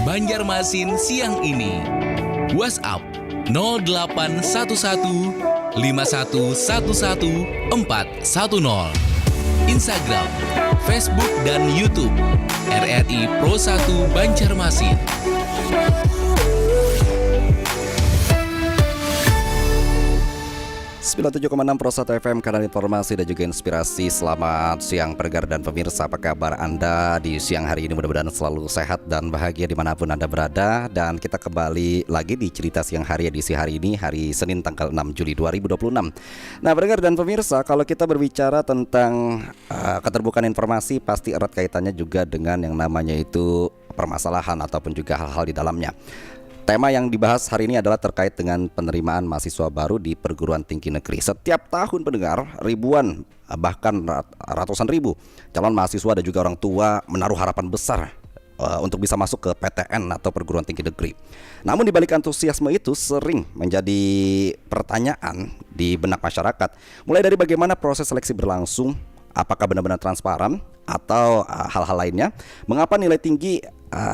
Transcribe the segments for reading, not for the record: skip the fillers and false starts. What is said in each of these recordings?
Banjarmasin siang ini. WhatsApp 0811 5111 410. Instagram, Facebook, dan YouTube RRI Pro 1 Banjarmasin. 97,6 Pro 1 FM, kanal informasi dan juga inspirasi. Selamat siang pendengar dan pemirsa, apa kabar Anda di siang hari ini? Mudah-mudahan selalu sehat dan bahagia dimanapun Anda berada. Dan kita kembali lagi di cerita siang hari edisi hari ini, hari Senin tanggal 6 Juli 2026. Nah pendengar dan pemirsa, kalau kita berbicara tentang keterbukaan informasi, pasti erat kaitannya juga dengan yang namanya itu permasalahan ataupun juga hal-hal di dalamnya. Tema yang dibahas hari ini adalah terkait dengan penerimaan mahasiswa baru di perguruan tinggi negeri. Setiap tahun pendengar, ribuan bahkan ratusan ribu calon mahasiswa dan juga orang tua menaruh harapan besar untuk bisa masuk ke PTN atau perguruan tinggi negeri. Namun di balik antusiasme itu sering menjadi pertanyaan di benak masyarakat, mulai dari bagaimana proses seleksi berlangsung, apakah benar-benar transparan atau hal-hal lainnya, mengapa nilai tinggi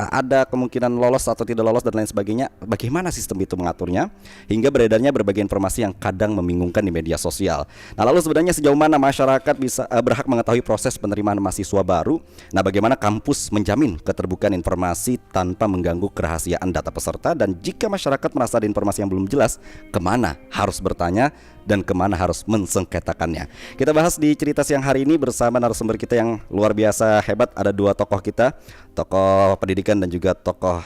ada kemungkinan lolos atau tidak lolos dan lain sebagainya, bagaimana sistem itu mengaturnya, hingga beredarnya berbagai informasi yang kadang membingungkan di media sosial. Nah lalu sebenarnya sejauh mana masyarakat bisa berhak mengetahui proses penerimaan mahasiswa baru? Nah bagaimana kampus menjamin keterbukaan informasi tanpa mengganggu kerahasiaan data peserta, dan jika masyarakat merasa ada informasi yang belum jelas, kemana harus bertanya dan kemana harus mensengketakannya? Kita bahas di cerita siang hari ini bersama narasumber kita yang luar biasa hebat. Ada dua tokoh kita, tokoh pendidikan dan juga tokoh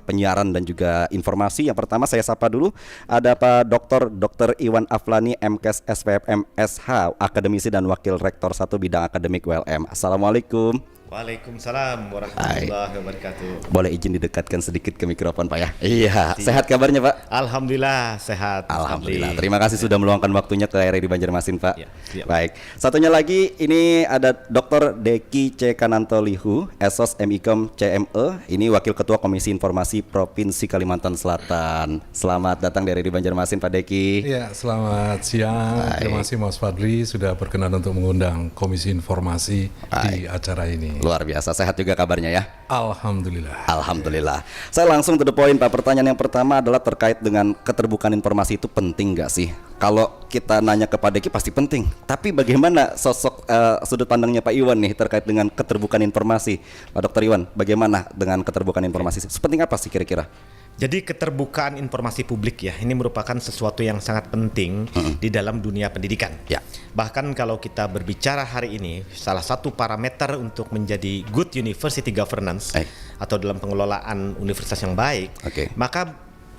penyiaran dan juga informasi. Yang pertama saya sapa dulu, ada Pak Dr. Iwan Aflani, MKes SPFM SH, akademisi dan wakil rektor 1 bidang akademik WLM. Assalamualaikum. Waalaikumsalam warahmatullahi wabarakatuh. Boleh izin didekatkan sedikit ke mikrofon Pak ya? Iya, sehat kabarnya Pak? Alhamdulillah sehat. Alhamdulillah. Terima kasih sudah meluangkan waktunya ke RRI Banjarmasin Pak. Ya, siap. Baik. Satunya lagi ini ada Dr. Deki C. Kanantolihu, Esos MIKOM CME. Ini Wakil Ketua Komisi Informasi Provinsi Kalimantan Selatan. Selamat datang dari RRI Banjarmasin Pak Deki. Iya, selamat siang. Baik. Terima kasih Mas Fadli sudah berkenan untuk mengundang Komisi Informasi di acara ini. Luar biasa, sehat juga kabarnya ya? Alhamdulillah. Alhamdulillah. Saya langsung to the point Pak. Pertanyaan yang pertama adalah terkait dengan keterbukaan informasi itu penting nggak sih? Kalau kita nanya ke Pak Deki pasti penting. Tapi bagaimana sosok sudut pandangnya Pak Iwan nih terkait dengan keterbukaan informasi? Pak Dr. Iwan, bagaimana dengan keterbukaan informasi? Sepenting apa sih kira-kira? Jadi keterbukaan informasi publik ya, ini merupakan sesuatu yang sangat penting di dalam dunia pendidikan. Ya. Bahkan kalau kita berbicara hari ini, salah satu parameter untuk menjadi good university governance atau dalam pengelolaan universitas yang baik, maka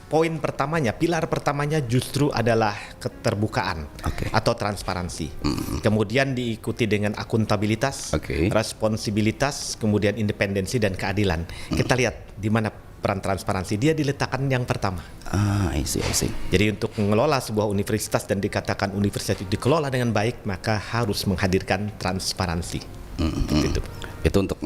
poin pertamanya, pilar pertamanya justru adalah keterbukaan atau transparansi. Kemudian diikuti dengan akuntabilitas, responsibilitas, kemudian independensi dan keadilan. Kita lihat di mana peran transparansi, dia diletakkan yang pertama. I see. Jadi untuk mengelola sebuah universitas dan dikatakan universitas itu dikelola dengan baik, maka harus menghadirkan transparansi. Gitu. Itu untuk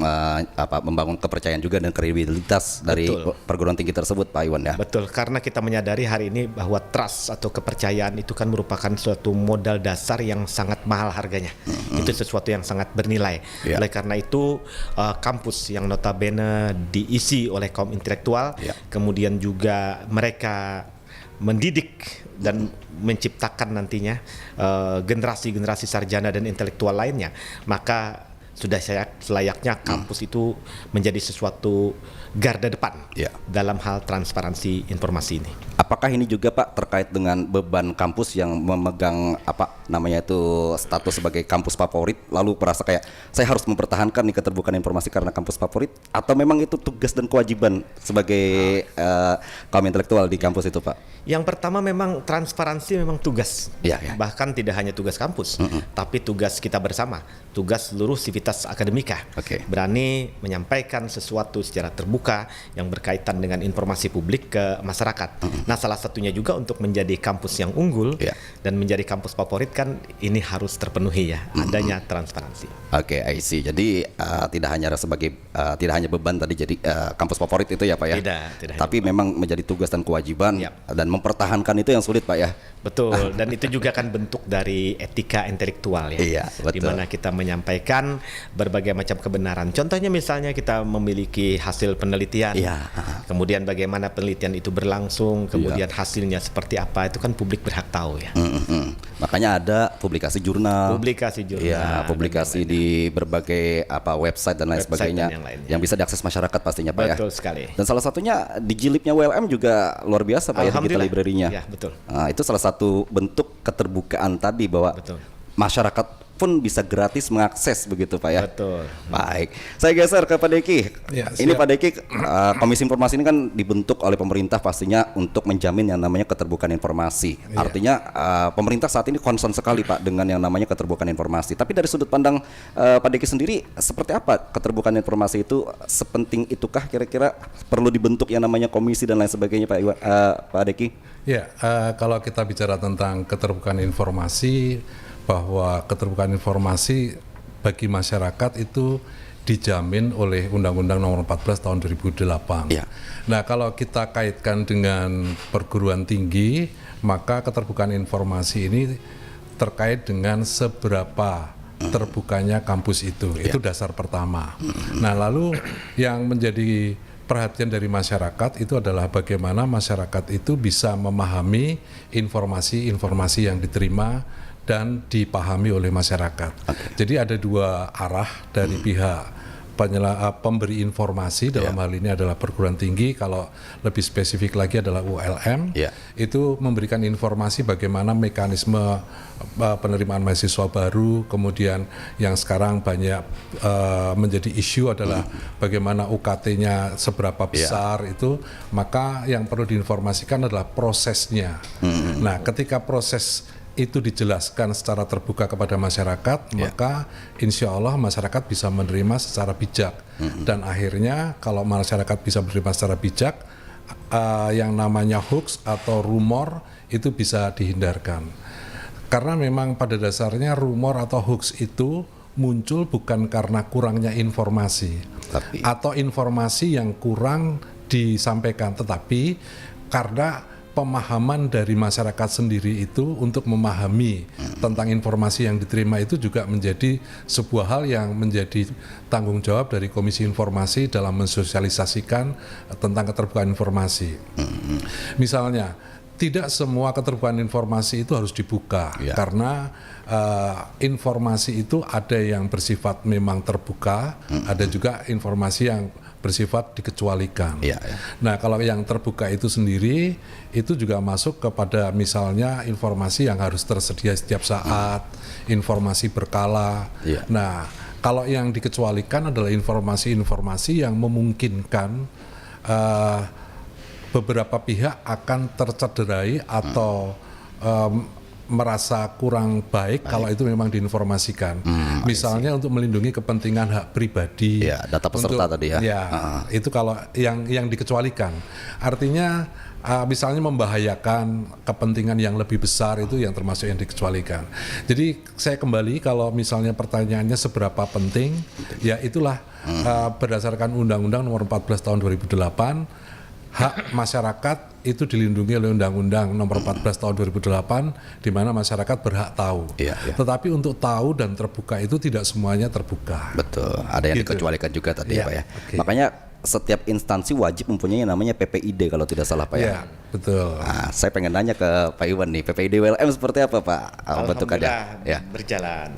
membangun kepercayaan juga dan kredibilitas dari perguruan tinggi tersebut Pak Iwan ya. Betul, karena kita menyadari hari ini bahwa trust atau kepercayaan itu kan merupakan suatu modal dasar yang sangat mahal harganya. Itu sesuatu yang sangat bernilai. Oleh karena itu kampus yang notabene diisi oleh kaum intelektual, kemudian juga mereka mendidik dan menciptakan nantinya generasi-generasi sarjana dan intelektual lainnya, maka sudah selayaknya kampus itu menjadi sesuatu garda depan dalam hal transparansi informasi ini. Apakah ini juga Pak terkait dengan beban kampus yang memegang status sebagai kampus favorit, lalu merasa kayak saya harus mempertahankan nih keterbukaan informasi karena kampus favorit, atau memang itu tugas dan kewajiban sebagai kaum intelektual di kampus itu Pak? Yang pertama memang transparansi memang tugas, bahkan tidak hanya tugas kampus, tapi tugas kita bersama, tugas seluruh sivitas akademika. Berani menyampaikan sesuatu secara terbuka yang berkaitan dengan informasi publik ke masyarakat. Nah salah satunya juga untuk menjadi kampus yang unggul dan menjadi kampus favorit kan ini harus terpenuhi ya, adanya transparansi. I see. Jadi tidak hanya beban tadi jadi kampus favorit itu ya Pak ya? Tidak. Tapi memang menjadi tugas dan kewajiban dan mempertahankan itu yang sulit Pak ya? Betul, dan itu juga kan bentuk dari etika intelektual ya, di mana kita menyampaikan berbagai macam kebenaran. Contohnya misalnya kita memiliki hasil penelitian, Kemudian bagaimana penelitian itu berlangsung, kemudian hasilnya seperti apa, itu kan publik berhak tahu ya. Makanya ada publikasi jurnal. Ya, publikasi di berbagai website dan lain sebagainya yang bisa diakses masyarakat pastinya Pak ya. Betul sekali. Dan salah satunya di jilidnya WLM juga luar biasa Pak ya, digital library-nya. Ya, betul. Nah, itu salah satu bentuk keterbukaan tadi bahwa Betul. masyarakat pun bisa gratis mengakses begitu Pak ya. Betul. Baik, saya geser ke Pak Deki. Ya, ini siap. Pak Deki, Komisi Informasi ini kan dibentuk oleh pemerintah pastinya untuk menjamin yang namanya keterbukaan informasi. Ya. Artinya pemerintah saat ini concern sekali Pak dengan yang namanya keterbukaan informasi. Tapi dari sudut pandang Pak Deki sendiri, seperti apa keterbukaan informasi itu? Sepenting itukah kira-kira perlu dibentuk yang namanya komisi dan lain sebagainya Pak Deki? Ya, kalau kita bicara tentang keterbukaan informasi, bahwa keterbukaan informasi bagi masyarakat itu dijamin oleh Undang-Undang Nomor 14 Tahun 2008. Ya. Nah, kalau kita kaitkan dengan perguruan tinggi, maka keterbukaan informasi ini terkait dengan seberapa terbukanya kampus itu. Itu dasar pertama. Nah, lalu yang menjadi perhatian dari masyarakat itu adalah bagaimana masyarakat itu bisa memahami informasi-informasi yang diterima dan dipahami oleh masyarakat. Jadi ada dua arah dari pihak pemberi informasi, dalam hal ini adalah perguruan tinggi, kalau lebih spesifik lagi adalah ULM, itu memberikan informasi bagaimana mekanisme penerimaan mahasiswa baru, kemudian yang sekarang banyak menjadi isu adalah bagaimana UKT-nya seberapa besar itu, maka yang perlu diinformasikan adalah prosesnya. Nah, ketika proses itu dijelaskan secara terbuka kepada masyarakat, maka insya Allah masyarakat bisa menerima secara bijak. Dan akhirnya kalau masyarakat bisa menerima secara bijak, yang namanya hoax atau rumor itu bisa dihindarkan. Karena memang pada dasarnya rumor atau hoax itu muncul bukan karena kurangnya informasi, atau informasi yang kurang disampaikan, tetapi karena pemahaman dari masyarakat sendiri itu untuk memahami tentang informasi yang diterima itu juga menjadi sebuah hal yang menjadi tanggung jawab dari Komisi Informasi dalam mensosialisasikan tentang keterbukaan informasi. Misalnya, tidak semua keterbukaan informasi itu harus dibuka karena informasi itu ada yang bersifat memang terbuka, ada juga informasi yang bersifat dikecualikan. Nah, kalau yang terbuka itu sendiri itu juga masuk kepada misalnya informasi yang harus tersedia setiap saat, informasi berkala. Nah, kalau yang dikecualikan adalah informasi-informasi yang memungkinkan beberapa pihak akan tercederai atau merasa kurang baik kalau itu memang diinformasikan. Misalnya untuk melindungi kepentingan hak pribadi. Data peserta tadi ya. Itu kalau yang dikecualikan. Artinya misalnya membahayakan kepentingan yang lebih besar itu yang termasuk yang dikecualikan. Jadi saya kembali kalau misalnya pertanyaannya seberapa penting, ya itulah berdasarkan Undang-Undang Nomor 14 Tahun 2008, hak masyarakat itu dilindungi oleh Undang-Undang Nomor 14 Tahun 2008, di mana masyarakat berhak tahu. Tetapi untuk tahu dan terbuka itu tidak semuanya terbuka. Betul, ada yang dikecualikan juga tadi Pak ya. Makanya setiap instansi wajib mempunyai yang namanya PPID kalau tidak salah Pak ya. Betul. Nah, saya pengen nanya ke Pak Iwan nih, PPID WLM seperti apa Pak? Alhamdulillah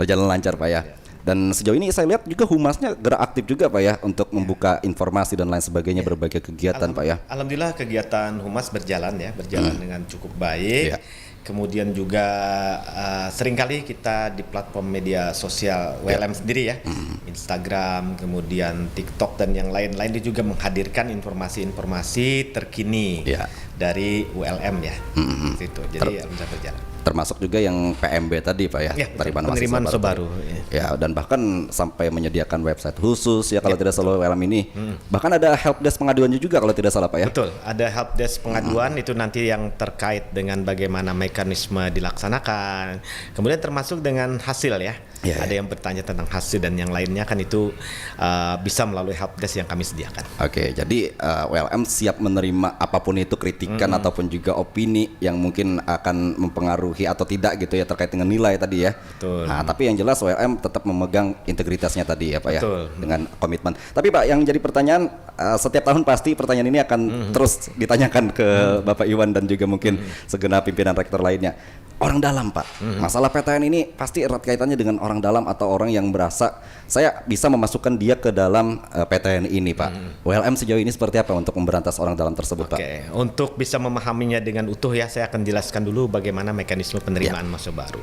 berjalan lancar Pak ya. Dan sejauh ini saya lihat juga humasnya gerak aktif juga Pak ya untuk membuka informasi dan lain sebagainya, berbagai kegiatan Pak ya. Alhamdulillah kegiatan humas berjalan dengan cukup baik. Kemudian juga seringkali kita di platform media sosial WLM sendiri ya, Instagram, kemudian TikTok dan yang lain-lain itu juga menghadirkan informasi-informasi terkini dari WLM ya. Itu. Jadi alhamdulillah berjalan. Termasuk juga yang PMB tadi Pak ya, penerimaan mahasiswa baru. Dan bahkan sampai menyediakan website khusus ya kalau tidak salah WLM ini. Bahkan ada helpdesk pengaduannya juga kalau tidak salah Pak ya. Betul, ada helpdesk pengaduan itu nanti yang terkait dengan bagaimana mekanisme dilaksanakan. Kemudian termasuk dengan hasil ya. Ada yang bertanya tentang hasil dan yang lainnya kan itu bisa melalui helpdesk yang kami sediakan. Oke, jadi WLM siap menerima apapun itu kritikan ataupun juga opini yang mungkin akan mempengaruhi mempengaruhi atau tidak gitu ya terkait dengan nilai tadi ya. Betul. Nah, tapi yang jelas WLM tetap memegang integritasnya tadi ya Pak ya, Betul. dengan komitmen. Tapi Pak, yang jadi pertanyaan setiap tahun pasti pertanyaan ini akan terus ditanyakan ke Bapak Iwan dan juga mungkin segenap pimpinan rektor lainnya. Orang dalam Pak, masalah PTN ini pasti erat kaitannya dengan orang dalam atau orang yang berasa saya bisa memasukkan dia ke dalam PTN ini Pak. WLM sejauh ini seperti apa untuk memberantas orang dalam tersebut Pak? Oke, untuk bisa memahaminya dengan utuh ya, saya akan jelaskan dulu bagaimana mekanisme penerimaan mahasiswa baru.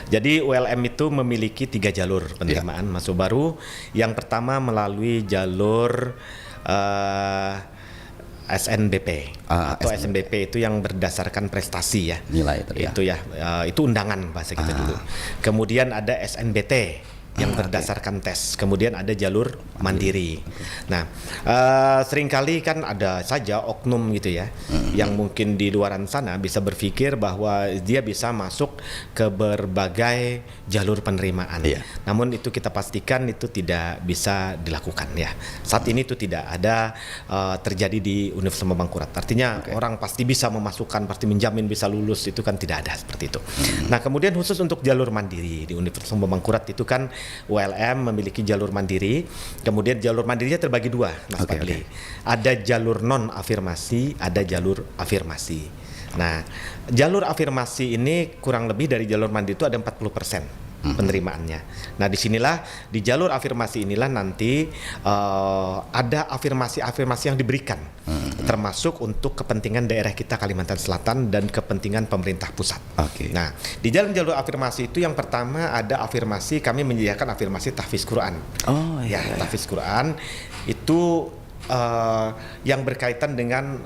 Jadi ULM itu memiliki 3 jalur penerimaan mahasiswa baru. Yang pertama melalui jalur SNBP atau SNBP itu yang berdasarkan prestasi ya. Nilai tadi ya. Itu ya, itu undangan bahasa kita dulu. Kemudian ada SNBT yang berdasarkan tes. Kemudian ada jalur mandiri. Nah, seringkali kan ada saja oknum gitu ya, yang mungkin di luaran sana bisa berpikir bahwa dia bisa masuk ke berbagai jalur penerimaan. Namun itu kita pastikan itu tidak bisa dilakukan ya. Saat ini itu tidak ada terjadi di Universitas Bangkurat. Artinya orang pasti bisa memasukkan, pasti menjamin bisa lulus, itu kan tidak ada seperti itu. Nah, kemudian khusus untuk jalur mandiri di Universitas Bangkurat itu kan ULM memiliki jalur mandiri, kemudian jalur mandirinya terbagi 2, Mas Fadli. Ada jalur non afirmasi, ada jalur afirmasi. Nah, jalur afirmasi ini kurang lebih dari jalur mandiri itu ada 40% penerimaannya. Nah, disinilah di jalur afirmasi inilah nanti ada afirmasi-afirmasi yang diberikan, termasuk untuk kepentingan daerah kita Kalimantan Selatan dan kepentingan pemerintah pusat. Nah, di dalam jalur afirmasi itu yang pertama ada afirmasi, kami menyediakan afirmasi tahfiz Quran. Tahfiz Quran itu yang berkaitan dengan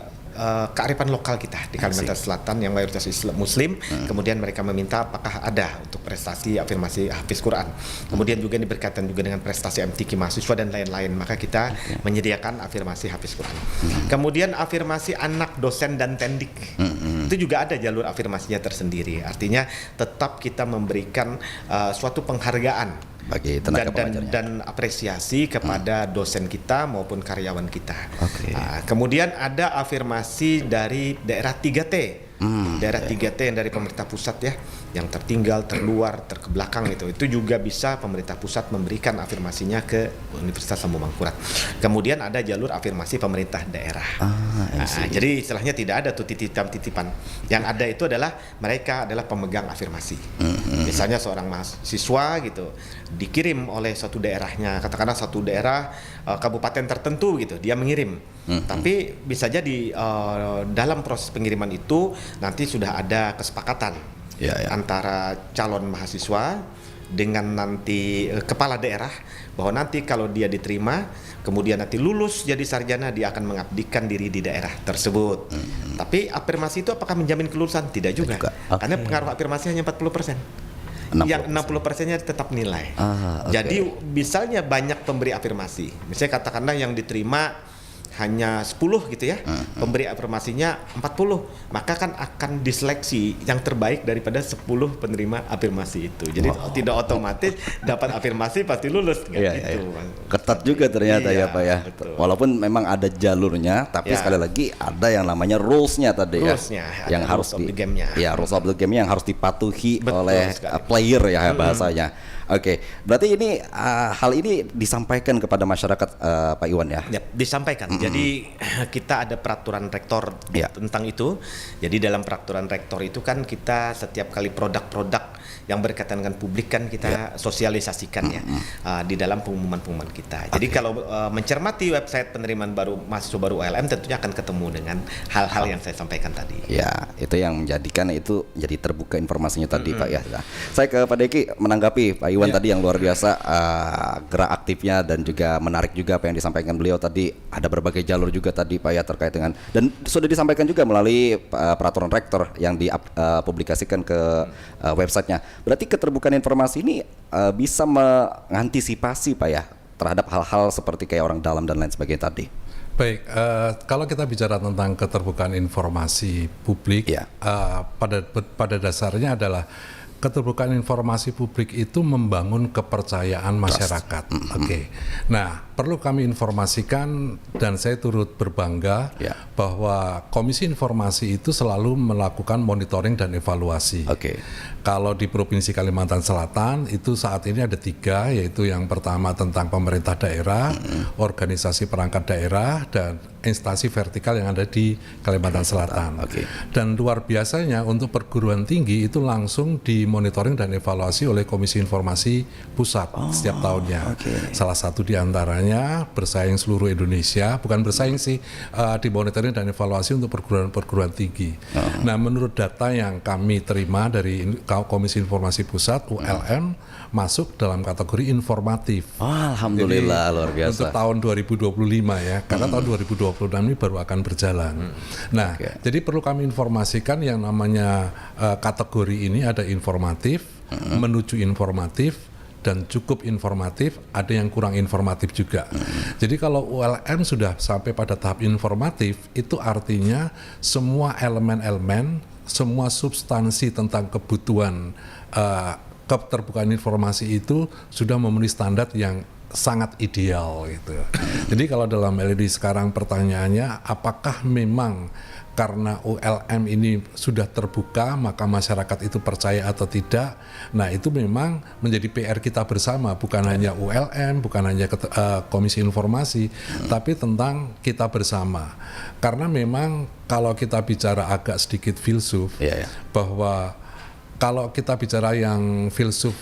kearifan lokal kita di Kalimantan Selatan yang mayoritas Islam Muslim. Kemudian mereka meminta apakah ada untuk prestasi afirmasi Hafiz Quran. Kemudian juga ini berkaitan juga dengan prestasi MTQ mahasiswa dan lain-lain. Maka kita menyediakan afirmasi Hafiz Quran. Kemudian afirmasi anak dosen dan tendik. Itu juga ada jalur afirmasinya tersendiri. Artinya tetap kita memberikan suatu penghargaan bagi tenaga pengajarnya dan apresiasi kepada dosen kita maupun karyawan kita. Kemudian ada afirmasi dari daerah 3T. Daerah 3T yang dari pemerintah pusat ya, yang tertinggal, terluar, terkebelakang itu juga bisa pemerintah pusat memberikan afirmasinya ke Universitas Sambung Mangkurat. Kemudian ada jalur afirmasi pemerintah daerah. Jadi istilahnya tidak ada tuh titipan-titipan. Yang ada itu adalah mereka adalah pemegang afirmasi. Misalnya seorang mahasiswa gitu dikirim oleh satu daerahnya, katakanlah satu daerah kabupaten tertentu gitu, dia mengirim. Tapi bisa jadi dalam proses pengiriman itu nanti sudah ada kesepakatan antara calon mahasiswa dengan nanti kepala daerah bahwa nanti kalau dia diterima kemudian nanti lulus jadi sarjana dia akan mengabdikan diri di daerah tersebut. Tapi afirmasi itu apakah menjamin kelulusan? Tidak juga. Karena pengaruh afirmasi hanya 40%. Yang 60%-nya tetap nilai. Jadi misalnya banyak pemberi afirmasi, misalnya katakanlah yang diterima hanya 10 gitu ya, pemberi afirmasinya 40, maka kan akan diseleksi yang terbaik daripada 10 penerima afirmasi itu. Jadi tidak otomatis dapat afirmasi pasti lulus gitu. Ketat juga ternyata ya Pak ya. Betul. Walaupun memang ada jalurnya, tapi sekali lagi ada yang namanya rules-nya tadi yang harus rules of the game-nya. Rules of the game yang harus dipatuhi oleh sekali. player ya bahasanya. Berarti ini hal ini disampaikan kepada masyarakat Pak Iwan ya? Disampaikan. Jadi kita ada peraturan rektor tentang itu. Jadi dalam peraturan rektor itu kan kita setiap kali produk-produk yang berkaitan dengan publik kan kita sosialisasikan ya di dalam pengumuman-pengumuman kita. Jadi kalau mencermati website penerimaan baru mahasiswa baru ULM tentunya akan ketemu dengan hal-hal yang saya sampaikan tadi. Ya, itu yang menjadikan itu jadi terbuka informasinya tadi Pak ya. Nah, saya ke Pak Deki menanggapi Pak Iwan tadi yang luar biasa gerak aktifnya dan juga menarik juga apa yang disampaikan beliau tadi. Ada berbagai jalur juga tadi Pak ya terkait dengan, dan sudah disampaikan juga melalui peraturan rektor yang dipublikasikan ke websitenya. Berarti keterbukaan informasi ini bisa mengantisipasi Pak ya terhadap hal-hal seperti kayak orang dalam dan lain sebagainya tadi. Baik, kalau kita bicara tentang keterbukaan informasi publik, pada dasarnya adalah keterbukaan informasi publik itu membangun kepercayaan masyarakat. Oke. Nah, perlu kami informasikan dan saya turut berbangga bahwa Komisi Informasi itu selalu melakukan monitoring dan evaluasi. Kalau di Provinsi Kalimantan Selatan itu saat ini ada 3, yaitu yang pertama tentang pemerintah daerah, organisasi perangkat daerah, dan instansi vertikal yang ada di Kalimantan Selatan. Dan luar biasanya untuk perguruan tinggi itu langsung dimonitoring dan evaluasi oleh Komisi Informasi Pusat setiap tahunnya. Salah satu di antaranya bersaing seluruh Indonesia, bukan bersaing sih, dimonitoring dan evaluasi untuk perguruan tinggi. Nah, menurut data yang kami terima dari Komisi Informasi Pusat (ULM) masuk dalam kategori informatif. Alhamdulillah. Jadi, luar biasa. Untuk tahun 2025 ya, karena tahun 2026 ini baru akan berjalan. Nah, jadi perlu kami informasikan yang namanya kategori ini ada informatif, menuju informatif, dan cukup informatif, ada yang kurang informatif juga. Jadi kalau ULM sudah sampai pada tahap informatif, itu artinya semua elemen-elemen, semua substansi tentang kebutuhan keterbukaan informasi itu sudah memenuhi standar yang sangat ideal gitu. Jadi kalau dalam LED sekarang pertanyaannya, apakah memang karena ULM ini sudah terbuka maka masyarakat itu percaya atau tidak? Nah, itu memang menjadi PR kita bersama, bukan hanya ULM, bukan hanya Komisi Informasi, tapi tentang kita bersama. Karena memang kalau kita bicara agak sedikit filsuf, bahwa kalau kita bicara yang filsuf,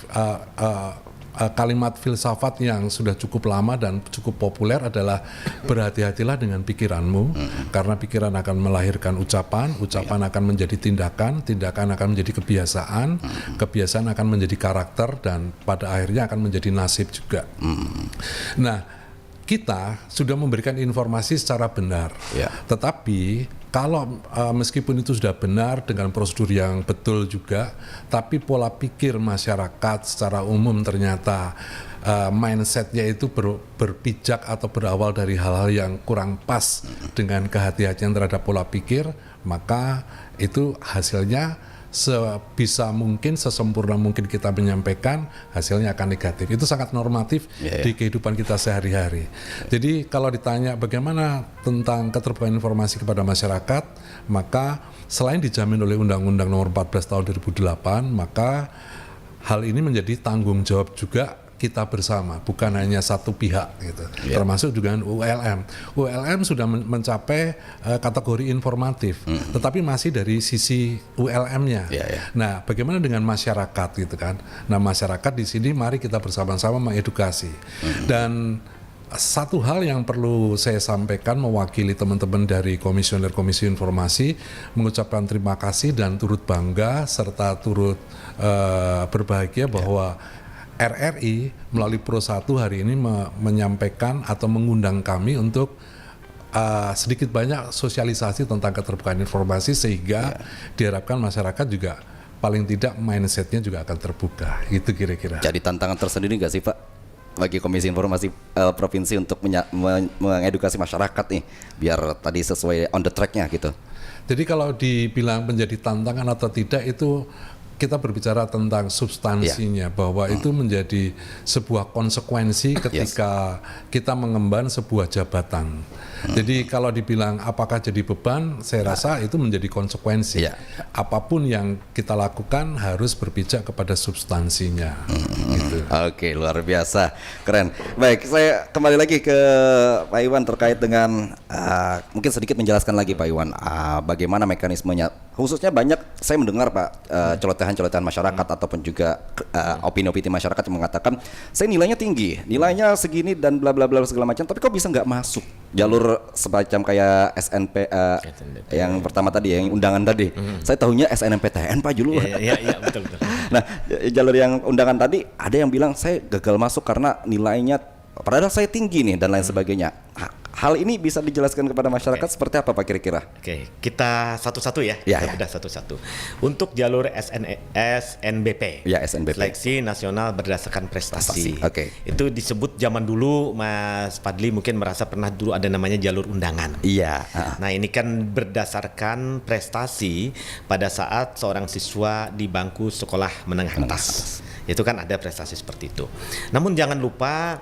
kalimat filsafat yang sudah cukup lama dan cukup populer adalah berhati-hatilah dengan pikiranmu, karena pikiran akan melahirkan ucapan, ucapan akan menjadi tindakan, tindakan akan menjadi kebiasaan, kebiasaan akan menjadi karakter, dan pada akhirnya akan menjadi nasib juga. Nah, kita sudah memberikan informasi secara benar, tetapi kalau meskipun itu sudah benar dengan prosedur yang betul juga, tapi pola pikir masyarakat secara umum ternyata mindsetnya itu berpijak atau berawal dari hal-hal yang kurang pas dengan kehati-hatian terhadap pola pikir, maka itu hasilnya sebisa mungkin, sesempurna mungkin kita menyampaikan, hasilnya akan negatif. Itu sangat normatif di kehidupan kita sehari-hari. Jadi kalau ditanya bagaimana tentang keterbukaan informasi kepada masyarakat, maka selain dijamin oleh Undang-Undang Nomor 14 Tahun 2008, maka hal ini menjadi tanggung jawab juga kita bersama, bukan hanya satu pihak gitu. Termasuk juga ULM. ULM sudah mencapai kategori informatif, tetapi masih dari sisi ULM-nya. Nah, bagaimana dengan masyarakat gitu kan? Nah, masyarakat di sini mari kita bersama-sama mengedukasi. Dan satu hal yang perlu saya sampaikan mewakili teman-teman dari Komisioner Komisi Informasi, mengucapkan terima kasih dan turut bangga serta turut berbahagia bahwa RRI melalui Pro 1 hari ini menyampaikan atau mengundang kami untuk sedikit banyak sosialisasi tentang keterbukaan informasi, sehingga diharapkan masyarakat juga paling tidak mindsetnya juga akan terbuka. Itu kira-kira. Jadi tantangan tersendiri nggak sih Pak bagi Komisi Informasi Provinsi untuk mengedukasi masyarakat nih, biar tadi sesuai on the track-nya gitu? Jadi kalau dibilang menjadi tantangan atau tidak, itu kita berbicara tentang substansinya, bahwa itu menjadi sebuah konsekuensi ketika kita mengemban sebuah jabatan. Jadi kalau dibilang apakah jadi beban, saya rasa itu menjadi konsekuensi. Apapun yang kita lakukan harus berpijak kepada substansinya. Gitu. Oke, luar biasa, keren. Baik, saya kembali lagi ke Pak Iwan terkait dengan mungkin sedikit menjelaskan lagi Pak Iwan, bagaimana mekanismenya. Khususnya banyak saya mendengar Pak celotehan-celotehan masyarakat ataupun juga opini-opini masyarakat yang mengatakan saya nilainya tinggi, nilainya segini dan bla bla bla segala macam, tapi kok bisa nggak masuk jalur semacam kayak SNP yang pertama tadi, yang undangan tadi. Saya tahunya SNMPTN Pak dulu. Iya, betul. Nah, jalur yang undangan tadi ada yang bilang saya gagal masuk karena nilainya padahal saya tinggi nih dan lain sebagainya. hal ini bisa dijelaskan kepada masyarakat seperti apa Pak kira-kira? Oke, kita satu-satu ya. Ya, Kita bedah satu-satu. Untuk jalur SNBP, Ya, SNBP. Seleksi Nasional Berdasarkan Prestasi. Oke. Itu disebut zaman dulu, Mas Fadli mungkin merasa pernah dulu ada namanya jalur undangan. Iya. Nah, ini kan berdasarkan prestasi pada saat seorang siswa di bangku sekolah menengah atas. Itu kan ada prestasi seperti itu. Namun jangan lupa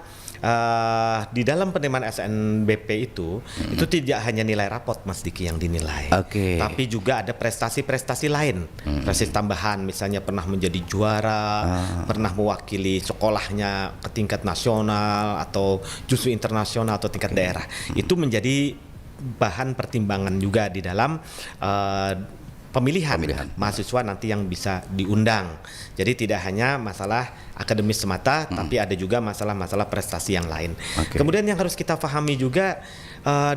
di dalam penerimaan SNBP itu tidak hanya nilai rapot Mas Diki yang dinilai, tapi juga ada prestasi-prestasi lain, prestasi tambahan, misalnya pernah menjadi juara, pernah mewakili sekolahnya ke tingkat nasional atau justru internasional atau tingkat daerah. Itu menjadi bahan pertimbangan juga di dalam pemilihan mahasiswa nanti yang bisa diundang. Jadi tidak hanya masalah akademis semata, tapi ada juga masalah-masalah prestasi yang lain. Kemudian yang harus kita pahami juga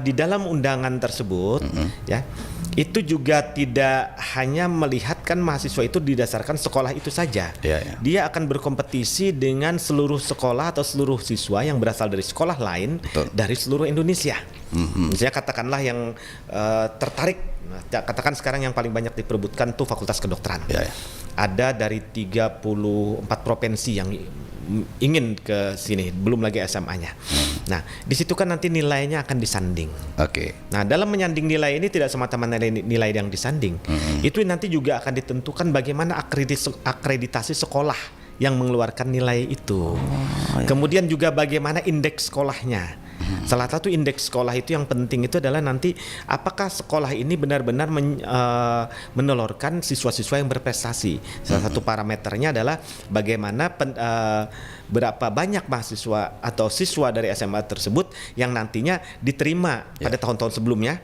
di dalam undangan tersebut, ya, itu juga tidak hanya melihatkan mahasiswa itu didasarkan sekolah itu saja. Dia akan berkompetisi dengan seluruh sekolah atau seluruh siswa yang berasal dari sekolah lain dari seluruh Indonesia. Misalnya katakanlah yang tertarik. Nah, katakan sekarang yang paling banyak diperebutkan tuh Fakultas Kedokteran. Ada dari 34 provinsi yang ingin ke sini, belum lagi SMA-nya. Nah, di situ kan nanti nilainya akan disanding. Nah, dalam menyanding nilai ini tidak semata-mata nilai yang disanding. Itu nanti juga akan ditentukan bagaimana akreditasi sekolah yang mengeluarkan nilai itu. Kemudian juga bagaimana indeks sekolahnya. Salah satu indeks sekolah itu yang penting itu adalah nanti apakah sekolah ini benar-benar menelurkan siswa-siswa yang berprestasi. Salah satu parameternya adalah bagaimana berapa banyak mahasiswa atau siswa dari SMA tersebut yang nantinya diterima pada tahun-tahun sebelumnya.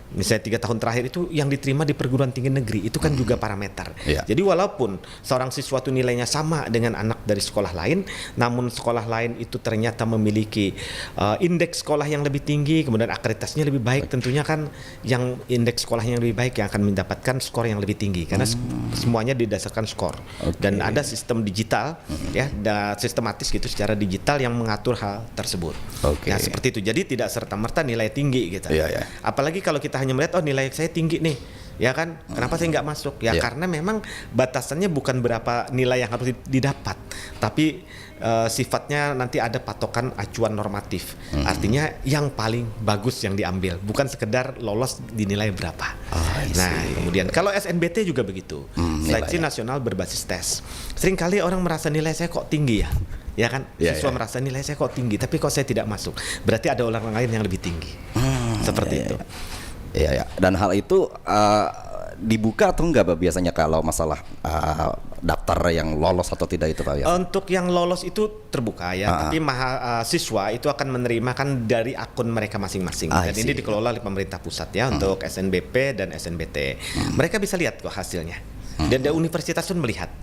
Misalnya 3 tahun terakhir itu yang diterima di perguruan tinggi negeri, itu kan juga parameter. Jadi walaupun seorang siswa itu nilainya sama dengan anak dari sekolah lain, namun sekolah lain itu ternyata memiliki indeks sekolah yang lebih tinggi, kemudian akreditasinya lebih baik, tentunya kan yang indeks sekolahnya yang lebih baik yang akan mendapatkan skor yang lebih tinggi karena semuanya didasarkan skor. Dan ada sistem digital ya, sistematis gitu secara digital yang mengatur hal tersebut. Nah, seperti itu. Jadi tidak serta-merta nilai tinggi gitu. Apalagi kalau kita hanya melihat nilai saya tinggi nih, ya kan, kenapa saya nggak masuk? Ya karena memang batasannya bukan berapa nilai yang harus didapat, tapi sifatnya nanti ada patokan acuan normatif. Artinya yang paling bagus yang diambil, bukan sekedar lolos dinilai berapa. Nah, kemudian kalau SNBT juga begitu, seleksi nasional berbasis tes. Seringkali orang merasa nilai saya kok tinggi ya kan? Siswa merasa nilai saya kok tinggi, tapi kok saya tidak masuk. Berarti ada orang lain yang lebih tinggi. Seperti itu. Dan hal itu dibuka atau enggak Pak biasanya kalau masalah daftar yang lolos atau tidak itu Pak? Untuk yang lolos itu terbuka ya, tapi mahasiswa itu akan menerima kan dari akun mereka masing-masing. Dan ini dikelola oleh pemerintah pusat ya untuk SNBP dan SNBT. Mereka bisa lihat kok hasilnya. Dan dari universitas pun melihat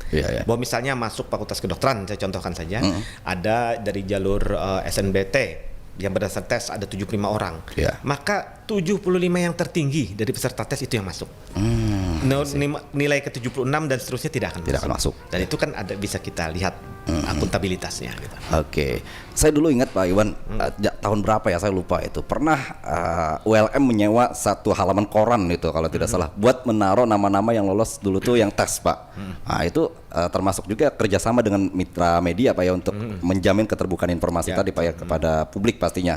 bahwa misalnya masuk Fakultas Kedokteran, saya contohkan saja, ada dari jalur SNBT yang berdasarkan tes ada 75 orang, maka 75 yang tertinggi dari peserta tes itu yang masuk. Nilai ke 76 dan seterusnya tidak akan masuk. Dan itu kan ada bisa kita lihat akuntabilitasnya. Gitu. Saya dulu ingat Pak Iwan, tahun berapa ya saya lupa itu, pernah ULM menyewa satu halaman koran itu kalau tidak salah buat menaruh nama-nama yang lolos dulu tuh yang tes Pak. Nah itu termasuk juga kerjasama dengan mitra media Pak ya untuk menjamin keterbukaan informasi tadi Pak ya kepada publik pastinya.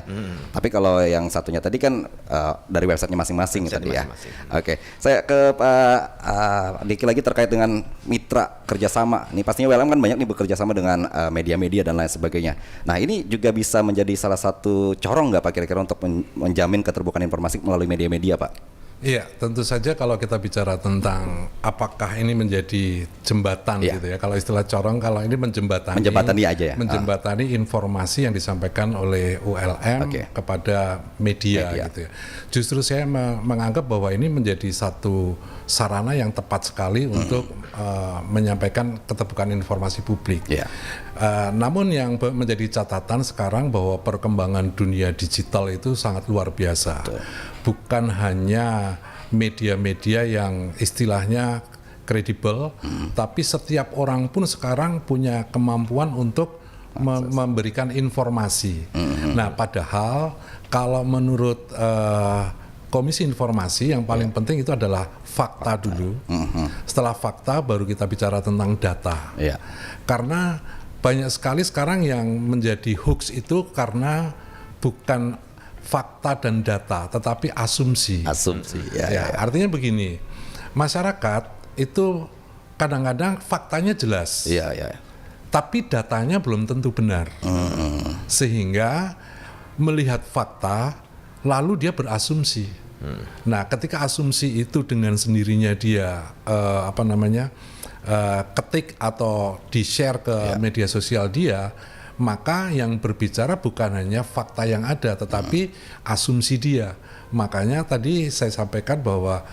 Tapi kalau yang satunya tadi kan dari websitenya masing-masing tadi ya. Saya ke Pak Diki lagi terkait dengan mitra kerjasama. Nih pastinya ULM kan banyak nih bekerja sama dengan media-media dan lain sebagainya. Nah ini juga bisa menjadi salah satu corong nggak Pak kira-kira untuk menjamin keterbukaan informasi melalui media-media Pak? Iya, tentu saja kalau kita bicara tentang apakah ini menjadi jembatan gitu ya. Kalau istilah corong, kalau ini menjembatani aja ya. Menjembatani informasi yang disampaikan oleh ULM kepada media gitu ya. Justru saya menganggap bahwa ini menjadi satu sarana yang tepat sekali untuk menyampaikan keterbukaan informasi publik. Namun yang menjadi catatan sekarang bahwa perkembangan dunia digital itu sangat luar biasa. Bukan hanya media-media yang istilahnya kredibel, tapi setiap orang pun sekarang punya kemampuan untuk memberikan informasi. Nah, padahal kalau menurut Komisi Informasi yang paling penting itu adalah fakta dulu. Setelah fakta baru kita bicara tentang data. Karena banyak sekali sekarang yang menjadi hoax itu karena bukan fakta dan data, tetapi asumsi. Artinya begini, masyarakat itu kadang-kadang faktanya jelas, tapi datanya belum tentu benar, sehingga melihat fakta lalu dia berasumsi. Nah, ketika asumsi itu dengan sendirinya dia ketik atau di-share ke media sosial dia, maka yang berbicara bukan hanya fakta yang ada, tetapi asumsi dia. Makanya tadi saya sampaikan bahwa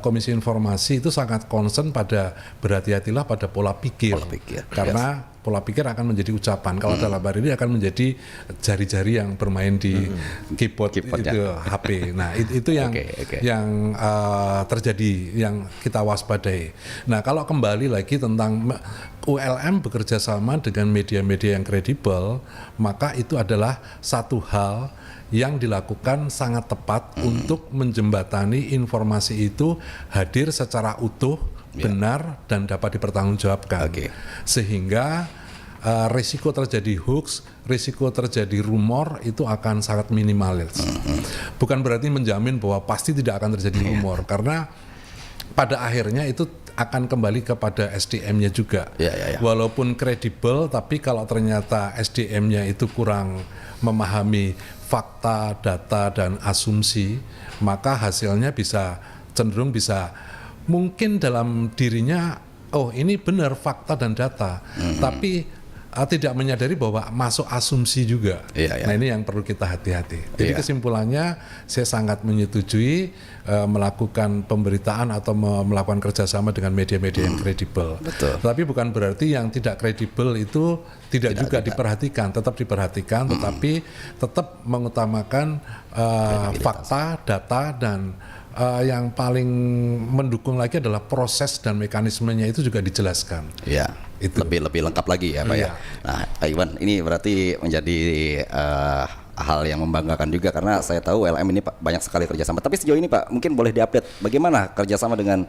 Komisi Informasi itu sangat concern pada berhati-hatilah pada pola pikir. Karena pola pikir akan menjadi ucapan. Kalau dalam hari ini akan menjadi jari-jari yang bermain di keyboard itu HP. Nah, itu yang yang terjadi, yang kita waspadai. Nah, kalau kembali lagi tentang ULM bekerja sama dengan media-media yang kredibel, maka itu adalah satu hal yang dilakukan sangat tepat untuk menjembatani informasi itu hadir secara utuh, benar, dan dapat dipertanggungjawabkan. Sehingga risiko terjadi hoax, risiko terjadi rumor itu akan sangat minimalis. Bukan berarti menjamin bahwa pasti tidak akan terjadi rumor, karena pada akhirnya itu akan kembali kepada SDM-nya juga. Walaupun kredibel, tapi kalau ternyata SDM-nya itu kurang memahami fakta, data, dan asumsi, maka hasilnya cenderung bisa mungkin dalam dirinya, oh ini benar fakta dan data, tapi tidak menyadari bahwa masuk asumsi juga. Nah, ini yang perlu kita hati-hati. Jadi kesimpulannya, saya sangat menyetujui melakukan pemberitaan atau melakukan kerjasama dengan media-media yang kredibel. Tapi bukan berarti yang tidak kredibel itu tidak juga diperhatikan, tetap diperhatikan, tetapi tetap mengutamakan fakta, data, dan yang paling mendukung lagi adalah proses dan mekanismenya itu juga dijelaskan. Itu lebih lengkap lagi ya Pak ya. Nah, Pak Iwan, ini berarti menjadi hal yang membanggakan juga, karena saya tahu ULM ini Pak banyak sekali kerjasama. Tapi sejauh ini Pak, mungkin boleh diupdate bagaimana kerjasama dengan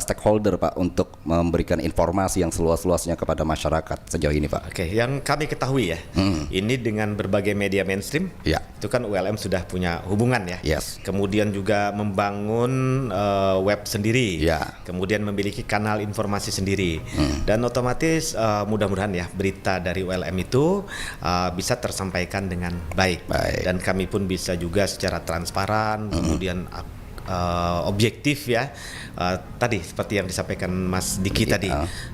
stakeholder Pak untuk memberikan informasi yang seluas-luasnya kepada masyarakat sejauh ini Pak. Yang kami ketahui ya, ini dengan berbagai media mainstream, itu kan ULM sudah punya hubungan ya. Kemudian juga membangun web sendiri, kemudian memiliki kanal informasi sendiri, dan otomatis mudah-mudahan ya berita dari ULM itu bisa tersampaikan dengan baik. Dan kami pun bisa juga secara transparan, kemudian objektif ya. Tadi seperti yang disampaikan Mas Diki tadi,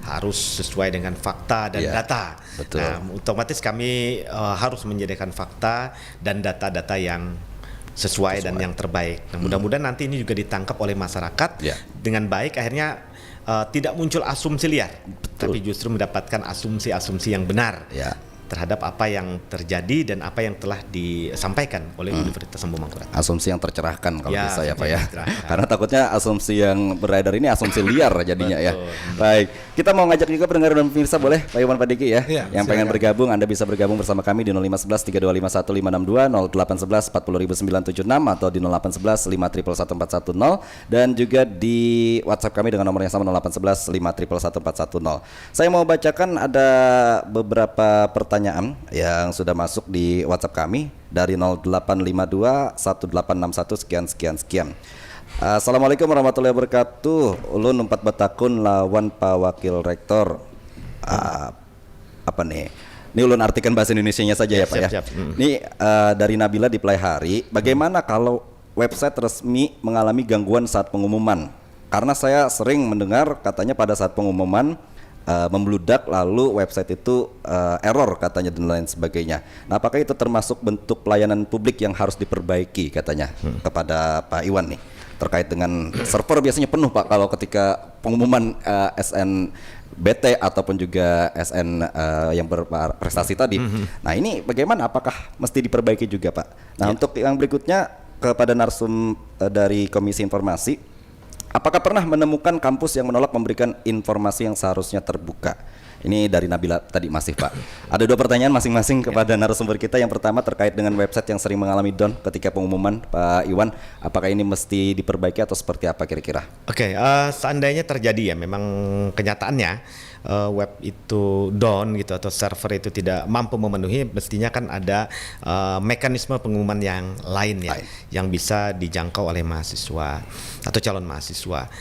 harus sesuai dengan fakta dan data. Nah, otomatis kami harus menyediakan fakta dan data-data yang sesuai dan yang terbaik. Nah, mudah-mudahan nanti ini juga ditangkap oleh masyarakat dengan baik, akhirnya tidak muncul asumsi liar, tapi justru mendapatkan asumsi-asumsi yang benar terhadap apa yang terjadi dan apa yang telah disampaikan oleh Universitas Sambo Mangkurat. Asumsi yang tercerahkan kalau bisa ya Pak ya. Karena takutnya asumsi yang beredar ini asumsi liar jadinya ya. Baik, kita mau ngajak juga pendengar dan pemirsa, boleh Pak Iwan, Pak Diki ya, yang pengen bergabung, Anda bisa bergabung bersama kami di 0511 3251 562, 0811 40 976 atau di 0811 511 410, dan juga di WhatsApp kami dengan nomor yang sama 0811 511 410. Saya mau bacakan ada beberapa pertanyaan yang sudah masuk di WhatsApp kami dari 0852 1861 sekian. Assalamualaikum warahmatullahi wabarakatuh. Ulun 4 Batakun lawan Pak Wakil Rektor. Apa nih? Ini ulun artikan bahasa Indonesianya saja ya Pak ya. Ini dari Nabila di Playhari. Bagaimana kalau website resmi mengalami gangguan saat pengumuman? Karena saya sering mendengar katanya pada saat pengumuman membludak, lalu website itu error katanya dan lain sebagainya. Nah, apakah itu termasuk bentuk pelayanan publik yang harus diperbaiki katanya kepada Pak Iwan nih, terkait dengan server biasanya penuh Pak kalau ketika pengumuman SNBT ataupun juga SN yang berprestasi tadi. Nah, ini bagaimana, apakah mesti diperbaiki juga Pak? Nah, untuk yang berikutnya kepada narsum dari Komisi Informasi, apakah pernah menemukan kampus yang menolak memberikan informasi yang seharusnya terbuka? Ini dari Nabila tadi masih Pak. Ada 2 pertanyaan masing-masing kepada narasumber kita. Yang pertama terkait dengan website yang sering mengalami down ketika pengumuman, Pak Iwan. Apakah ini mesti diperbaiki atau seperti apa kira-kira? Oke, seandainya terjadi ya, memang kenyataannya web itu down gitu atau server itu tidak mampu memenuhi, mestinya kan ada mekanisme pengumuman yang lain ya, yang bisa dijangkau oleh mahasiswa atau calon mahasiswa.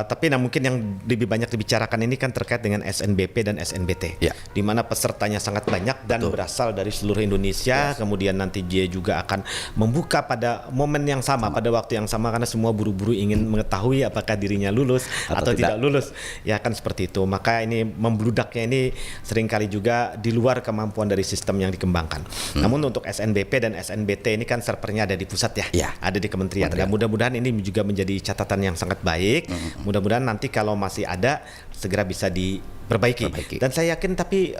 Tapi mungkin yang lebih banyak dibicarakan ini kan terkait dengan SNBP dan SNBT, di mana pesertanya sangat banyak dan berasal dari seluruh Indonesia. Kemudian nanti dia juga akan membuka pada momen yang sama, pada waktu yang sama, karena semua buru-buru ingin mengetahui apakah dirinya lulus atau tidak lulus. Ya kan seperti itu. Maka ini membludaknya ini seringkali juga di luar kemampuan dari sistem yang dikembangkan. Namun untuk SNBP dan SNBT ini kan servernya ada di pusat ya, ada di kementerian. Dan mudah-mudahan ini juga menjadi catatan yang sangat baik. Mudah-mudahan nanti kalau masih ada segera bisa diperbaiki. Dan saya yakin tapi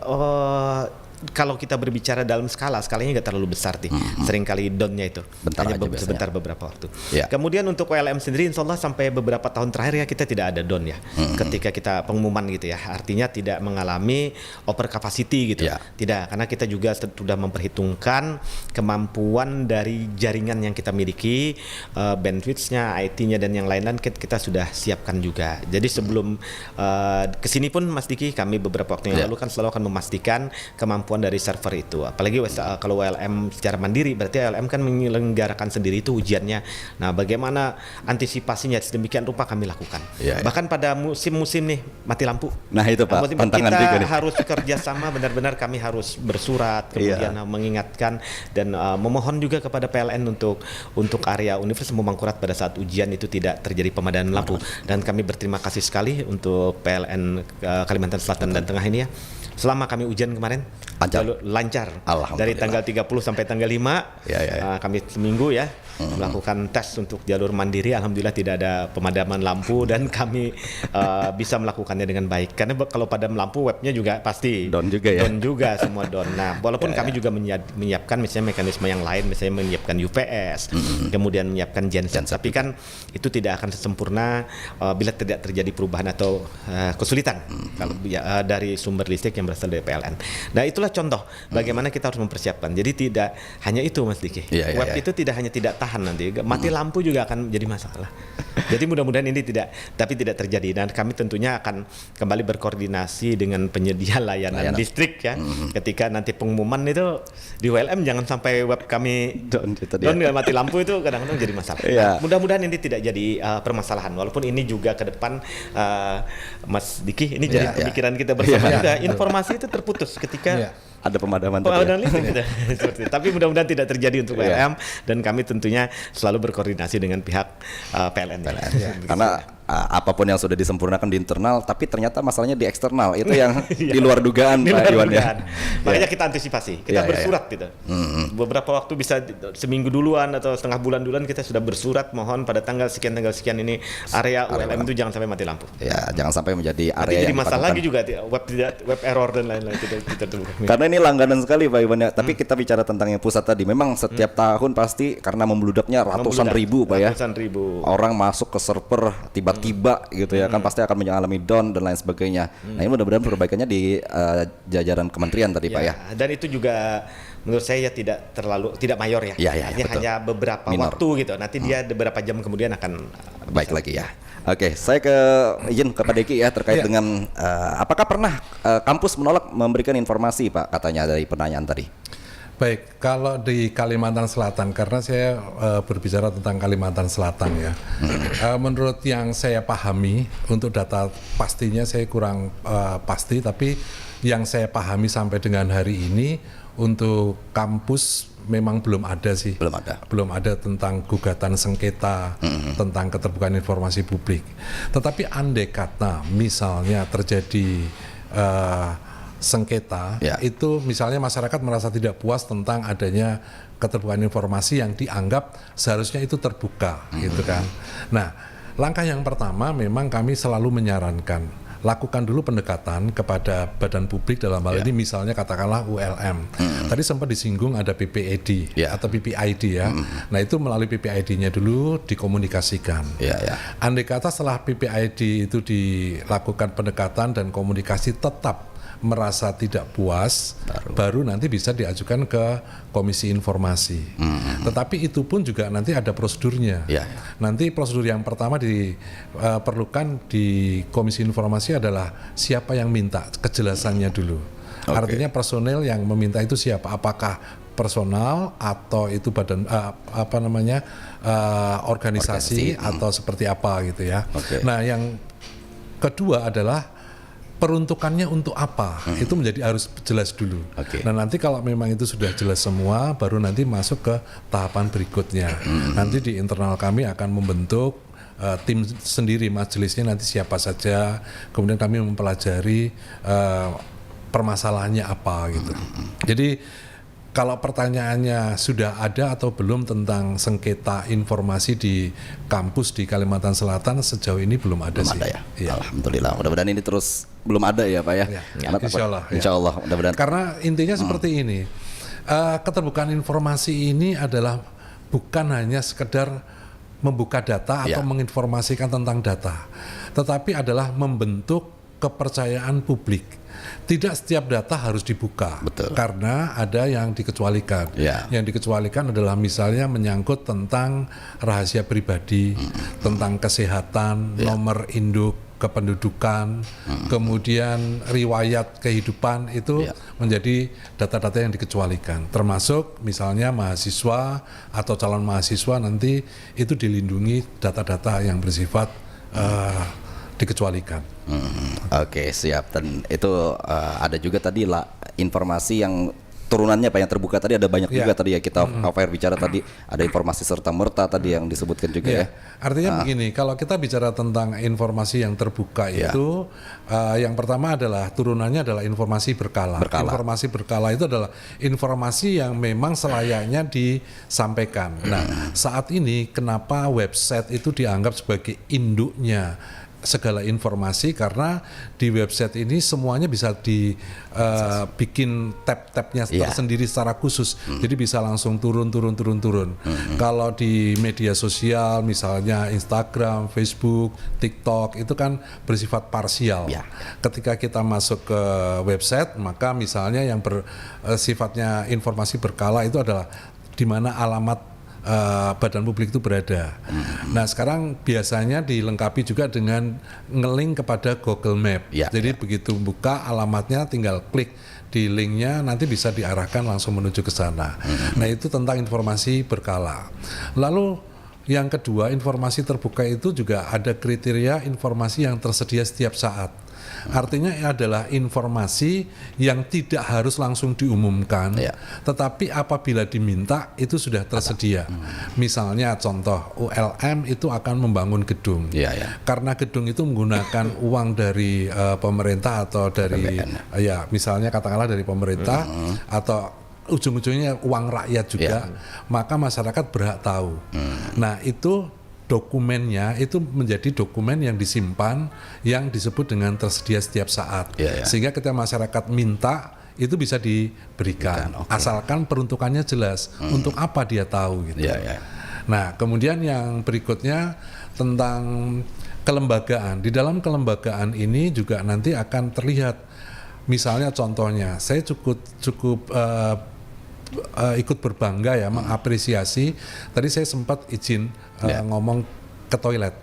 kalau kita berbicara dalam skalanya nggak terlalu besar seringkali down-nya itu hanya sebentar beberapa waktu. Kemudian untuk WLM sendiri insya Allah sampai beberapa tahun terakhir ya kita tidak ada down ya, ketika kita pengumuman gitu ya, artinya tidak mengalami over capacity gitu, tidak, karena kita juga sudah memperhitungkan kemampuan dari jaringan yang kita miliki, bandwidth-nya, IT-nya dan yang lain-lain kita sudah siapkan juga. Jadi sebelum kesini pun Mas Diki, kami beberapa waktu yang lalu kan selalu akan memastikan kemampuan dari server itu, apalagi kalau WLM secara mandiri, berarti WLM kan menyelenggarakan sendiri itu ujiannya. Nah, bagaimana antisipasinya sedemikian rupa kami lakukan. Bahkan pada musim-musim nih mati lampu. Nah itu Pak, tantangan kita harus kerjasama, benar-benar kami harus bersurat, kemudian mengingatkan dan memohon juga kepada PLN untuk area Universitas Muhamangkurat pada saat ujian itu tidak terjadi pemadaman lampu. Dan kami berterima kasih sekali untuk PLN Kalimantan Selatan dan Tengah ini ya. Selama kami ujian kemarin lancar. Dari tanggal 30 sampai tanggal 5 kami seminggu ya melakukan tes untuk jalur mandiri. Alhamdulillah tidak ada pemadaman lampu dan kami bisa melakukannya dengan baik. Karena kalau padam lampu webnya juga pasti down juga semua down. Nah, walaupun kami juga menyiapkan misalnya mekanisme yang lain, misalnya menyiapkan UPS, kemudian menyiapkan genset. Tapi kan itu tidak akan sempurna bila tidak terjadi perubahan atau kesulitan kalau dari sumber listrik yang berasal dari PLN. Nah, itulah contoh bagaimana kita harus mempersiapkan. Jadi tidak hanya itu Mas Diki. Web itu tidak hanya tidak tahan nanti, mati lampu juga akan jadi masalah. Jadi mudah-mudahan ini tidak terjadi, dan kami tentunya akan kembali berkoordinasi dengan penyedia layanan listrik ya. Ketika nanti pengumuman itu di WLM jangan sampai web kami down mati lampu, itu kadang-kadang jadi masalah. Nah, mudah-mudahan ini tidak jadi permasalahan. Walaupun ini juga ke depan Mas Diki, ini jadi pemikiran kita bersama juga. Informasi itu terputus ketika ada pemadaman listrik gitu. Seperti itu. Tapi mudah-mudahan tidak terjadi untuk PLN dan kami tentunya selalu berkoordinasi dengan pihak PLN. Karena apapun yang sudah disempurnakan di internal, tapi ternyata masalahnya di eksternal, itu yang di luar dugaan Pak Iwan ya. Makanya kita antisipasi, kita bersurat gitu. Beberapa waktu bisa seminggu duluan atau setengah bulan duluan kita sudah bersurat mohon pada tanggal sekian ini area ULM itu jangan sampai mati lampu. Ya, jangan sampai menjadi area yang masalah lagi juga web error dan lain-lain kita tunggu. Karena ini langganan sekali Pak Iwan ya. Tapi kita bicara tentang yang pusat tadi, memang setiap tahun pasti karena membludaknya ratusan ribu Pak ya. Orang masuk ke server tiba-tiba gitu ya kan, pasti akan mengalami down dan lain sebagainya. Nah, ini mudah-mudahan perbaikannya di jajaran kementerian tadi Pak ya. Dan itu juga menurut saya tidak mayor ya. Ini hanya beberapa waktu gitu. Nanti dia beberapa jam kemudian akan baik lagi ya. Oke, saya izin ke Pak Deki ya terkait dengan apakah pernah kampus menolak memberikan informasi Pak, katanya dari pertanyaan tadi. Baik, kalau di Kalimantan Selatan, karena saya berbicara tentang Kalimantan Selatan ya, menurut yang saya pahami, untuk data pastinya saya kurang pasti, tapi yang saya pahami sampai dengan hari ini untuk kampus memang belum ada sih. Belum ada tentang gugatan sengketa tentang keterbukaan informasi publik. Tetapi andai kata misalnya terjadi sengketa, itu misalnya masyarakat merasa tidak puas tentang adanya keterbukaan informasi yang dianggap seharusnya itu terbuka, gitu kan. Nah, langkah yang pertama memang kami selalu menyarankan lakukan dulu pendekatan kepada badan publik dalam hal ini misalnya katakanlah ULM. Tadi sempat disinggung ada PPID atau PPID ya. Nah, itu melalui PPID-nya dulu dikomunikasikan. Andai kata setelah PPID itu dilakukan pendekatan dan komunikasi tetap merasa tidak puas, baru nanti bisa diajukan ke Komisi Informasi. Tetapi itu pun juga nanti ada prosedurnya. Ya. Nanti prosedur yang pertama diperlukan di Komisi Informasi adalah siapa yang minta, kejelasannya dulu. Artinya personel yang meminta itu siapa? Apakah personal atau itu badan organisasi atau seperti apa gitu ya. Nah, yang kedua adalah peruntukannya untuk apa, itu harus jelas dulu. Nah, nanti kalau memang itu sudah jelas semua, baru nanti masuk ke tahapan berikutnya. Nanti di internal kami akan membentuk tim sendiri, majelisnya nanti siapa saja, kemudian kami mempelajari permasalahannya apa gitu. Jadi kalau pertanyaannya sudah ada atau belum tentang sengketa informasi di kampus di Kalimantan Selatan, sejauh ini belum ada Belum sih. ada ya? Iya. Alhamdulillah. Mudah-mudahan ini terus belum ada ya Pak ya. Insya Allah. Insya Allah. Mudah-mudahan. Karena intinya seperti ini, keterbukaan informasi ini adalah bukan hanya sekedar membuka data atau menginformasikan tentang data, tetapi adalah membentuk kepercayaan publik. Tidak setiap data harus dibuka. Betul. Karena ada yang dikecualikan. Yang dikecualikan adalah misalnya menyangkut tentang rahasia pribadi, tentang kesehatan, nomor induk kependudukan, kemudian riwayat kehidupan, itu menjadi data-data yang dikecualikan. Termasuk misalnya mahasiswa atau calon mahasiswa nanti itu dilindungi data-data yang bersifat dikecualikan. Oke, siap. Dan itu ada juga tadi lah informasi yang turunannya Pak yang terbuka tadi, ada banyak juga tadi ya, kita off-air bicara tadi, ada informasi serta merta tadi yang disebutkan juga ya. Artinya begini, kalau kita bicara tentang informasi yang terbuka itu yang pertama adalah turunannya adalah informasi berkala. Informasi berkala itu adalah informasi yang memang selayaknya disampaikan. Nah, saat ini kenapa website itu dianggap sebagai induknya segala informasi, karena di website ini semuanya bisa dibikin tab-tabnya tersendiri secara khusus, jadi bisa langsung turun. Kalau di media sosial misalnya Instagram, Facebook, TikTok itu kan bersifat parsial. Ketika kita masuk ke website, maka misalnya yang sifatnya informasi berkala itu adalah di mana alamat badan publik itu berada. Nah, sekarang biasanya dilengkapi juga dengan ngelink kepada Google Map. Jadi begitu buka alamatnya, tinggal klik di linknya, nanti bisa diarahkan langsung menuju ke sana. Nah, itu tentang informasi berkala. Lalu yang kedua, informasi terbuka itu juga ada kriteria informasi yang tersedia setiap saat. Artinya adalah informasi yang tidak harus langsung diumumkan, tetapi apabila diminta itu sudah tersedia. Misalnya contoh, ULM itu akan membangun gedung. Karena gedung itu menggunakan uang dari pemerintah atau dari misalnya katakanlah dari pemerintah atau ujung-ujungnya uang rakyat juga, maka masyarakat berhak tahu. Nah, itu dokumennya itu menjadi dokumen yang disimpan, yang disebut dengan tersedia setiap saat. Sehingga ketika masyarakat minta itu bisa diberikan, asalkan peruntukannya jelas untuk apa dia tahu gitu. Nah, kemudian yang berikutnya tentang kelembagaan. Di dalam kelembagaan ini juga nanti akan terlihat, misalnya contohnya, saya cukup ikut berbangga ya, mengapresiasi. Tadi saya sempat izin ngomong ke toilet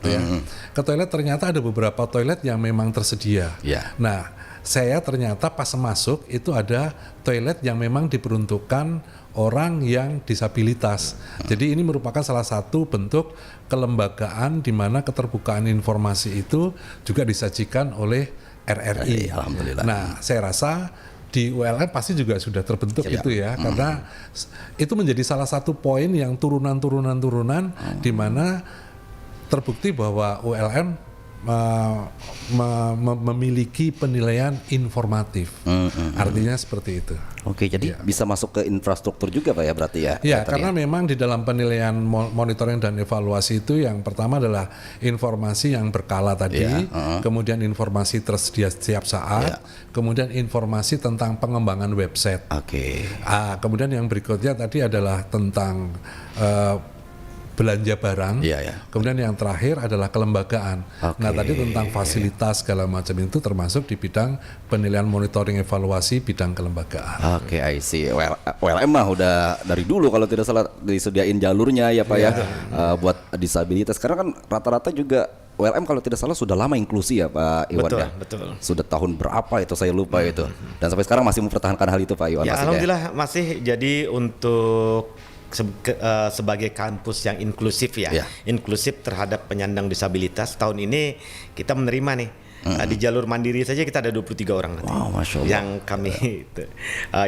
ke toilet, ternyata ada beberapa toilet yang memang tersedia. Nah, saya ternyata pas masuk itu ada toilet yang memang diperuntukkan orang yang disabilitas. Jadi ini merupakan salah satu bentuk kelembagaan di mana keterbukaan informasi itu juga disajikan oleh RRI. Alhamdulillah. Nah, saya rasa di ULM pasti juga sudah terbentuk itu ya, karena itu menjadi salah satu poin yang turunan di mana terbukti bahwa ULM memiliki penilaian informatif. Artinya seperti itu. Oke, jadi bisa masuk ke infrastruktur juga Pak ya berarti ya? Ya, karena memang di dalam penilaian monitoring dan evaluasi itu yang pertama adalah informasi yang berkala tadi, kemudian informasi tersedia setiap saat, kemudian informasi tentang pengembangan website. Kemudian yang berikutnya tadi adalah tentang belanja barang. Iya, ya. Kemudian yang terakhir adalah kelembagaan. Oke. Nah, tadi tentang fasilitas segala macam itu termasuk di bidang penilaian, monitoring, evaluasi bidang kelembagaan. Oke, I see. WLM mah udah dari dulu kalau tidak salah disediain jalurnya ya Pak ya, buat disabilitas. Karena kan rata-rata juga WLM kalau tidak salah sudah lama inklusi ya Pak Iwan Betul, ya. betul. Sudah tahun berapa itu saya lupa itu. Dan sampai sekarang masih mempertahankan hal itu Pak Iwan. Ya, masih alhamdulillah masih. Jadi untuk sebagai kampus yang inklusif ya, inklusif terhadap penyandang disabilitas, tahun ini kita menerima nih. Di jalur mandiri saja kita ada 23 orang nanti. Wow, Masya Allah. Yang kami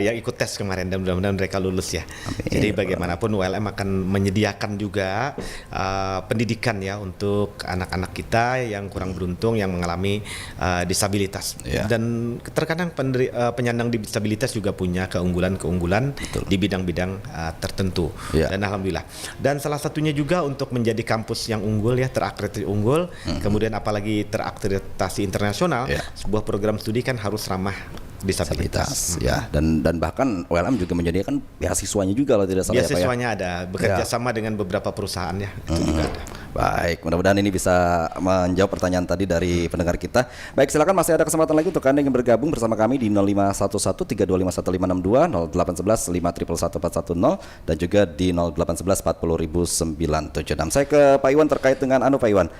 yang ikut tes kemarin, dan mudah-mudahan mereka lulus ya. Amin. Jadi bagaimanapun WLM akan menyediakan juga pendidikan ya untuk anak-anak kita yang kurang beruntung, yang mengalami disabilitas. Ya. Dan terkadang penyandang disabilitas juga punya keunggulan-keunggulan di bidang-bidang tertentu. Ya. Dan alhamdulillah. Dan salah satunya juga untuk menjadi kampus yang unggul ya, terakreditasi unggul, kemudian apalagi terakreditasi internasional, sebuah program studi kan harus ramah disabilitas. Ya, dan bahkan WLM juga menyediakan beasiswanya juga kalau tidak salah ya Pak ya. Beasiswanya ada, bekerja sama dengan beberapa perusahaan ya, itu juga ada. Baik, mudah-mudahan ini bisa menjawab pertanyaan tadi dari pendengar kita. Baik, silakan, masih ada kesempatan lagi untuk Anda yang bergabung bersama kami di 0511 3251550, 0811 511 dan juga di 0811 40976. Saya ke Pak Iwan terkait dengan Pak Iwan,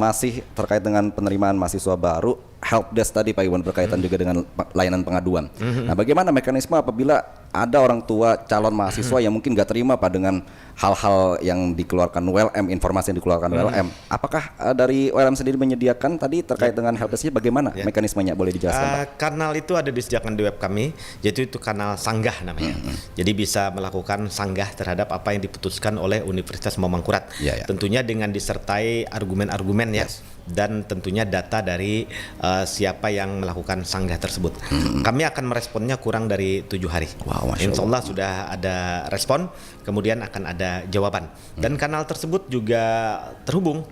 masih terkait dengan penerimaan mahasiswa baru. Helpdesk tadi Pak Iwan berkaitan juga dengan layanan pengaduan. Nah, bagaimana mekanisme apabila ada orang tua calon mahasiswa yang mungkin nggak terima Pak dengan hal-hal yang dikeluarkan WLM, informasi yang dikeluarkan WLM? Apakah dari WLM sendiri menyediakan tadi terkait dengan helpdesknya, bagaimana mekanismenya, boleh dijelaskan Pak? Kanal itu ada disediakan di web kami, yaitu itu kanal sanggah namanya. Jadi bisa melakukan sanggah terhadap apa yang diputuskan oleh Universitas Muhammad Mangkurat. Tentunya dengan disertai argumen-argumen ya. Dan tentunya data dari siapa yang melakukan sanggah tersebut. Kami akan meresponnya kurang dari 7 hari. Wow, Insya Allah sudah ada respon, kemudian akan ada jawaban. Dan kanal tersebut juga terhubung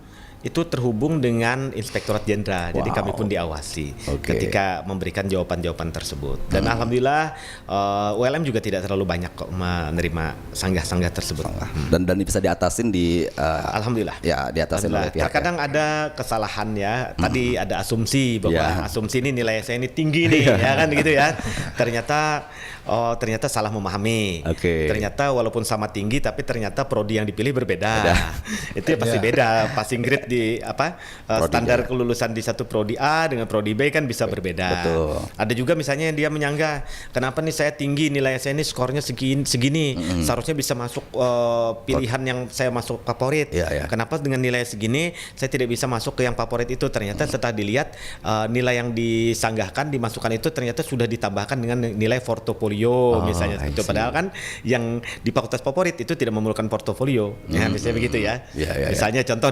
dengan Inspektorat Jenderal. Jadi kami pun diawasi ketika memberikan jawaban-jawaban tersebut. Dan alhamdulillah ULM juga tidak terlalu banyak kok menerima sanggah-sanggah tersebut. Dan bisa diatasin di alhamdulillah. Ya, diatasin oleh pihak. Terkadang ada kesalahan ya. Tadi ada asumsi bahwa asumsi ini nilai saya ini tinggi nih, ya kan gitu ya. Ternyata salah memahami. Ternyata walaupun sama tinggi tapi ternyata prodi yang dipilih berbeda. Itu pasti beda. Passing grade di standar kelulusan di satu prodi A dengan prodi B kan bisa berbeda. Ada juga misalnya yang dia menyangga, kenapa nih saya tinggi, nilai saya ini skornya segini, seharusnya bisa masuk pilihan yang saya masuk favorit. Kenapa dengan nilai segini saya tidak bisa masuk ke yang favorit itu? Ternyata setelah dilihat nilai yang disanggahkan, dimasukkan itu ternyata sudah ditambahkan dengan nilai portofolio misalnya itu. Padahal kan yang di fakultas favorit itu tidak memerlukan portofolio. Misalnya begitu ya. Misalnya contoh.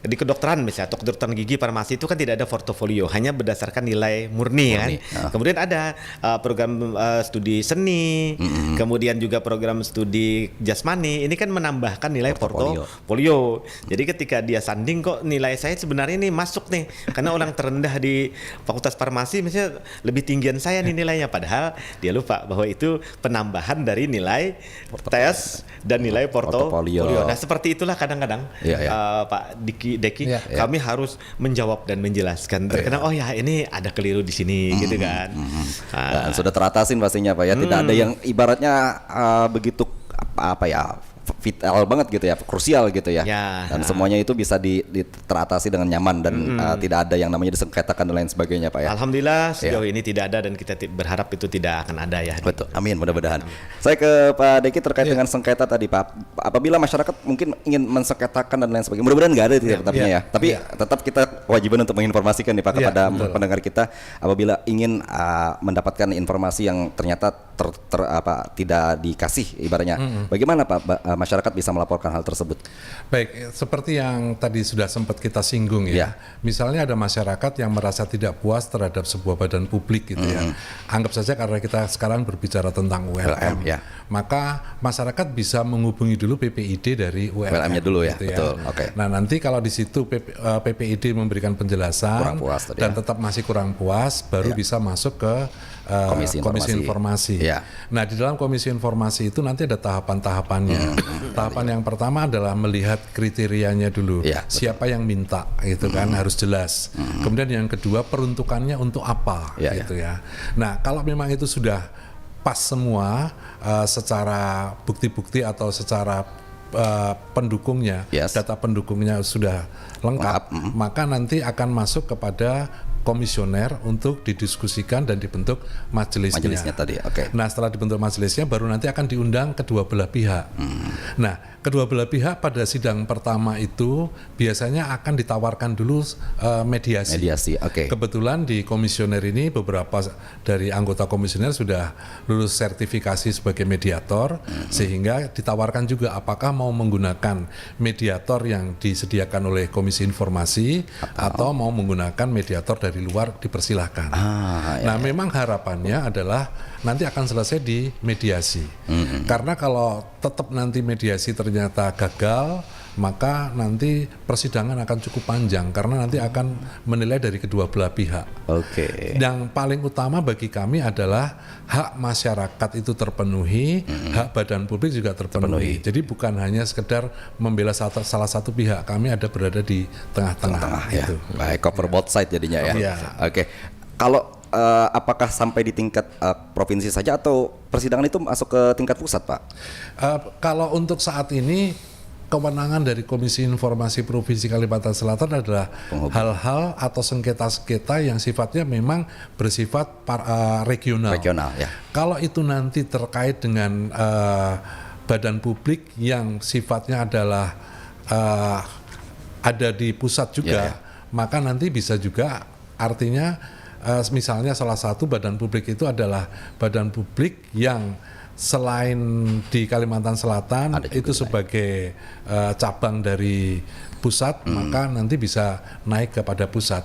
Di kedokteran misalnya, kedokteran gigi, farmasi itu kan tidak ada portofolio, hanya berdasarkan nilai murni. Kan. Kemudian ada program studi seni, kemudian juga program studi jasmani. Ini kan menambahkan nilai portofolio. Jadi ketika dia sanding, kok nilai saya sebenarnya ini masuk nih, karena orang terendah di fakultas farmasi misalnya lebih tinggian saya nih nilainya, padahal dia lupa bahwa itu penambahan dari nilai tes dan nilai portofolio. Nah seperti itulah kadang-kadang Pak Deki, kami harus menjawab dan menjelaskan. Terkadang ini ada keliru di sini, gitu kan. Dan sudah teratasin pastinya Pak ya. Tidak ada yang ibaratnya begitu vital banget gitu ya, krusial gitu ya. Dan semuanya itu bisa teratasi dengan nyaman dan tidak ada yang namanya disengketakan dan lain sebagainya Pak ya. Alhamdulillah sejauh ini tidak ada dan kita berharap itu tidak akan ada ya. Betul, amin, mudah-mudahan. Saya ke Pak Deki terkait dengan sengketa tadi Pak. Apabila masyarakat mungkin ingin mensengketakan dan lain sebagainya, mudah-mudahan nggak ada ya. Tapi tetap kita kewajiban untuk menginformasikan nih Pak kepada pendengar kita apabila ingin mendapatkan informasi yang ternyata tidak dikasih ibaratnya. Bagaimana Pak masyarakat bisa melaporkan hal tersebut? Baik, seperti yang tadi sudah sempat kita singgung ya. Misalnya ada masyarakat yang merasa tidak puas terhadap sebuah badan publik gitu ya. Anggap saja karena kita sekarang berbicara tentang ULM, maka masyarakat bisa menghubungi dulu PPID dari ULM-nya dulu ya. Gitu betul. Nah, nanti kalau di situ PPID memberikan penjelasan Kurang puas tadi dan ya. tetap masih kurang puas, baru bisa masuk ke komisi informasi. Ya. Nah, di dalam komisi informasi itu nanti ada tahapan-tahapannya. Tahapan yang pertama adalah melihat kriterianya dulu. Ya, Siapa yang minta gitu kan, harus jelas. Kemudian yang kedua, peruntukannya untuk apa Ya, gitu ya. Nah, kalau memang itu sudah pas semua secara bukti-bukti atau secara pendukungnya, Yes. data pendukungnya sudah lengkap, maka nanti akan masuk kepada komisioner untuk didiskusikan dan dibentuk majelisnya. Majelisnya tadi, oke. Nah, setelah dibentuk majelisnya baru nanti akan diundang kedua belah pihak. Nah, kedua belah pihak pada sidang pertama itu biasanya akan ditawarkan dulu mediasi. Mediasi, oke. Kebetulan di komisioner ini beberapa dari anggota komisioner sudah lulus sertifikasi sebagai mediator, sehingga ditawarkan juga apakah mau menggunakan mediator yang disediakan oleh Komisi Informasi atau mau menggunakan mediator dari luar, dipersilahkan. Nah, memang harapannya adalah nanti akan selesai di mediasi. Karena kalau tetap nanti mediasi ternyata gagal, maka nanti persidangan akan cukup panjang karena nanti akan menilai dari kedua belah pihak. Oke. Yang paling utama bagi kami adalah hak masyarakat itu terpenuhi, hak badan publik juga terpenuhi. Jadi bukan hanya sekedar membela salah satu pihak, kami ada berada di tengah-tengah Ya. gitu. Baik, cover both side jadinya ya. Iya. Oke. Kalau apakah sampai di tingkat provinsi saja atau persidangan itu masuk ke tingkat pusat, Pak? Kalau untuk saat ini kewenangan dari Komisi Informasi Provinsi Kalimantan Selatan adalah hal-hal atau sengketa-sengketa yang sifatnya memang bersifat regional. Regional, ya. Kalau itu nanti terkait dengan badan publik yang sifatnya adalah ada di pusat juga, maka nanti bisa juga artinya misalnya salah satu badan publik itu adalah badan publik yang selain di Kalimantan Selatan itu sebagai cabang dari pusat, maka nanti bisa naik kepada pusat.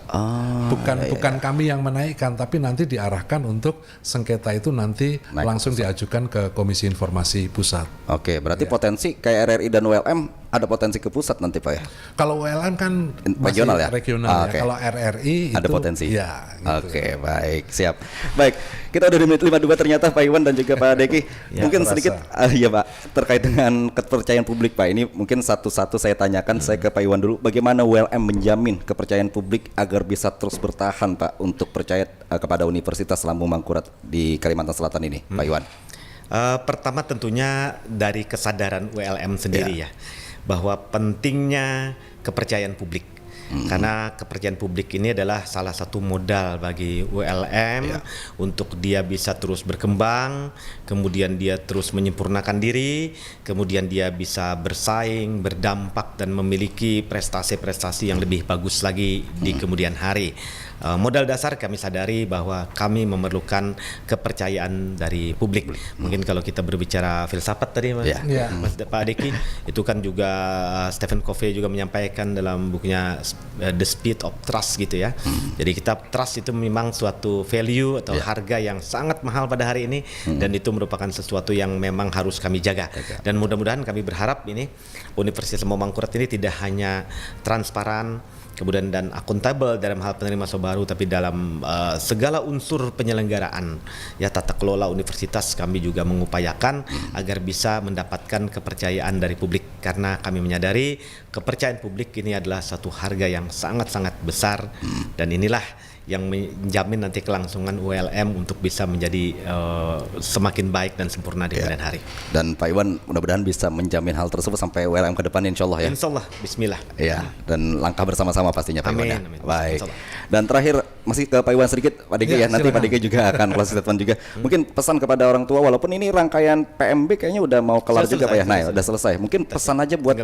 Bukan kami yang menaikkan, tapi nanti diarahkan untuk sengketa itu nanti langsung diajukan ke Komisi Informasi Pusat. Oke, berarti potensi kayak RRI dan ULM ada potensi ke pusat nanti, Pak ya? Kalau ULM kan masih regional ya? regional ya. Oke. Kalau RRI Ada itu potensi. ya, gitu. Oke, baik, siap. Baik, kita udah di menit 52 ternyata Pak Iwan dan juga Pak Deki. Mungkin terasa. sedikit iya Pak, terkait dengan kepercayaan publik Pak. Ini mungkin satu-satu saya tanyakan, saya ke Pak Iwan dulu. Bagaimana ULM menjamin kepercayaan publik agar bisa terus bertahan Pak untuk percaya kepada Universitas Lambung Mangkurat di Kalimantan Selatan ini, Pak Iwan? Pertama tentunya dari kesadaran ULM sendiri ya, bahwa pentingnya kepercayaan publik. Karena kepercayaan publik ini adalah salah satu modal bagi ULM untuk dia bisa terus berkembang, kemudian dia terus menyempurnakan diri, kemudian dia bisa bersaing, berdampak dan memiliki prestasi-prestasi yang lebih bagus lagi di kemudian hari. Modal dasar kami sadari bahwa kami memerlukan kepercayaan dari publik. Mungkin kalau kita berbicara filsafat tadi Mas Pak Deki, itu kan juga Stephen Covey juga menyampaikan dalam bukunya The Speed of Trust gitu ya. Jadi kita trust itu memang suatu value atau harga yang sangat mahal pada hari ini, dan itu merupakan sesuatu yang memang harus kami jaga. Dan mudah-mudahan kami berharap ini Universitas Lambung Mangkurat ini tidak hanya transparan kemudian dan akuntabel dalam hal penerima baru, tapi dalam segala unsur penyelenggaraan ya tata kelola universitas kami juga mengupayakan agar bisa mendapatkan kepercayaan dari publik, karena kami menyadari kepercayaan publik ini adalah satu harga yang sangat-sangat besar, dan inilah yang menjamin nanti kelangsungan ULM untuk bisa menjadi semakin baik dan sempurna di kemudian hari. Dan Pak Iwan mudah-mudahan bisa menjamin hal tersebut sampai ULM ke depan insya Allah ya. Insya Allah, bismillah. Ya, dan langkah bersama-sama pastinya Pak Iwan ya. Amin. Baik. Insyaallah. Dan terakhir masih ke Pak Iwan sedikit, Pak Diki ya. Nanti Pak Diki juga akan closing statement juga. Mungkin pesan kepada orang tua, walaupun ini rangkaian PMB kayaknya udah mau kelar juga Pak ya. Nah, udah selesai. Mungkin pesan aja buat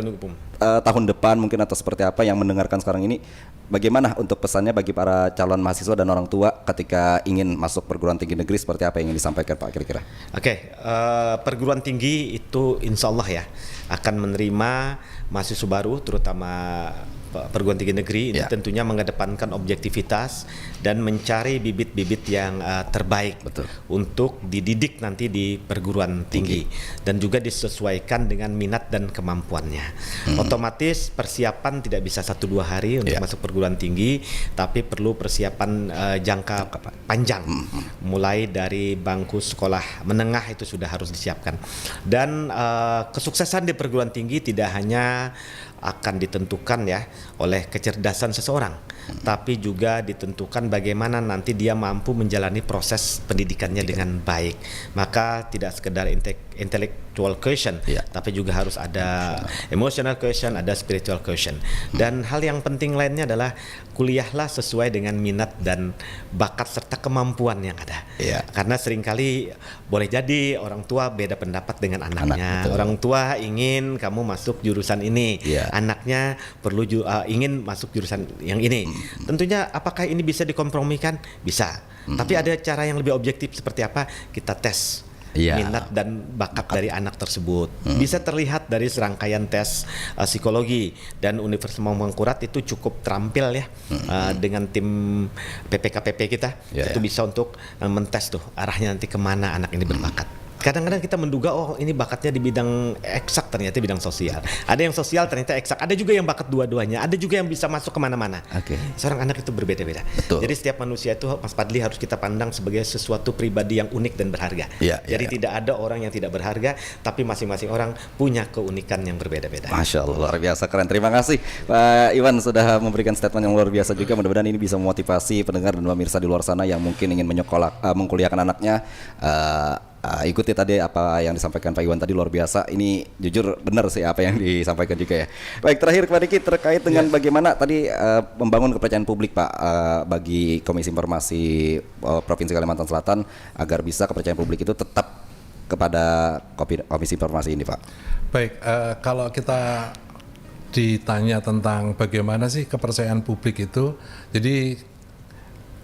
tahun depan mungkin atau seperti apa yang mendengarkan sekarang ini, bagaimana untuk pesannya bagi para calon mahasiswa dan orang tua ketika ingin masuk perguruan tinggi negeri, seperti apa yang ingin disampaikan Pak kira-kira? Oke, perguruan tinggi itu insya Allah ya akan menerima mahasiswa baru, terutama perguruan tinggi negeri ini Ya. tentunya mengedepankan objektivitas dan mencari bibit-bibit yang terbaik Betul. untuk dididik nanti di perguruan tinggi dan juga disesuaikan dengan minat dan kemampuannya. Otomatis persiapan tidak bisa 1-2 hari untuk Ya. masuk perguruan tinggi, tapi perlu persiapan jangka panjang. Mulai dari bangku sekolah menengah itu sudah harus disiapkan. Dan kesuksesan di perguruan tinggi tidak hanya akan ditentukan ya oleh kecerdasan seseorang, tapi juga ditentukan bagaimana nanti dia mampu menjalani proses pendidikannya dengan baik. Maka tidak sekedar intellectual quotient, Ya. tapi juga harus ada emotional quotient, ada spiritual quotient. Dan hal yang penting lainnya adalah kuliahlah sesuai dengan minat dan bakat serta kemampuan yang ada. Ya. Karena seringkali boleh jadi orang tua beda pendapat dengan anaknya. betul. Orang tua ingin kamu masuk jurusan ini, Ya. anaknya perlu ingin masuk jurusan yang ini. Tentunya apakah ini bisa dikompromikan? Bisa. Tapi ada cara yang lebih objektif seperti apa? Kita tes Iya. minat dan bakat dari anak tersebut. Bisa terlihat dari serangkaian tes psikologi, dan Universitas Mangkurat itu cukup terampil ya dengan tim PPKPP kita. Ya, Itu ya. bisa untuk mentes tuh arahnya nanti kemana anak ini berbakat. Kadang-kadang kita menduga ini bakatnya di bidang eksak, ternyata bidang sosial. Ada yang sosial ternyata eksak. Ada juga yang bakat dua-duanya. Ada juga yang bisa masuk kemana-mana. Oke. Seorang anak itu berbeda-beda. Betul. Jadi setiap manusia itu, Mas Padli, harus kita pandang sebagai sesuatu pribadi yang unik dan berharga. Ya, Jadi ya. tidak ada orang yang tidak berharga, tapi masing-masing orang punya keunikan yang berbeda-beda. Masya Allah, luar biasa keren. Terima kasih Pak Iwan sudah memberikan statement yang luar biasa juga. Mudah-mudahan ini bisa memotivasi pendengar dan pemirsa di luar sana yang mungkin ingin mengkuliahkan anaknya. Ikuti tadi apa yang disampaikan Pak Iwan tadi, luar biasa. Ini jujur benar sih apa yang disampaikan juga ya. Baik, terakhir kepada Diki terkait dengan bagaimana tadi membangun kepercayaan publik Pak bagi Komisi Informasi Provinsi Kalimantan Selatan agar bisa kepercayaan publik itu tetap kepada Komisi Informasi ini Pak. Baik, kalau kita ditanya tentang bagaimana sih kepercayaan publik itu, jadi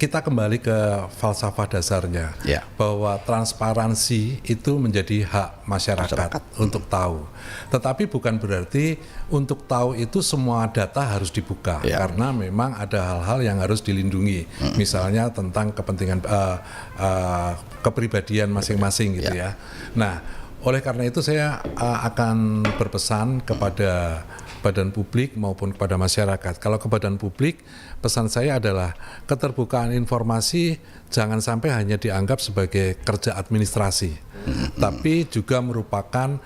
kita kembali ke falsafah dasarnya, Ya. bahwa transparansi itu menjadi hak masyarakat untuk tahu. Tetapi bukan berarti untuk tahu itu semua data harus dibuka, Ya. karena memang ada hal-hal yang harus dilindungi, misalnya tentang kepentingan kepribadian masing-masing gitu ya. Nah, oleh karena itu saya akan berpesan kepada badan publik maupun kepada masyarakat. Kalau ke badan publik, pesan saya adalah keterbukaan informasi jangan sampai hanya dianggap sebagai kerja administrasi, tapi juga merupakan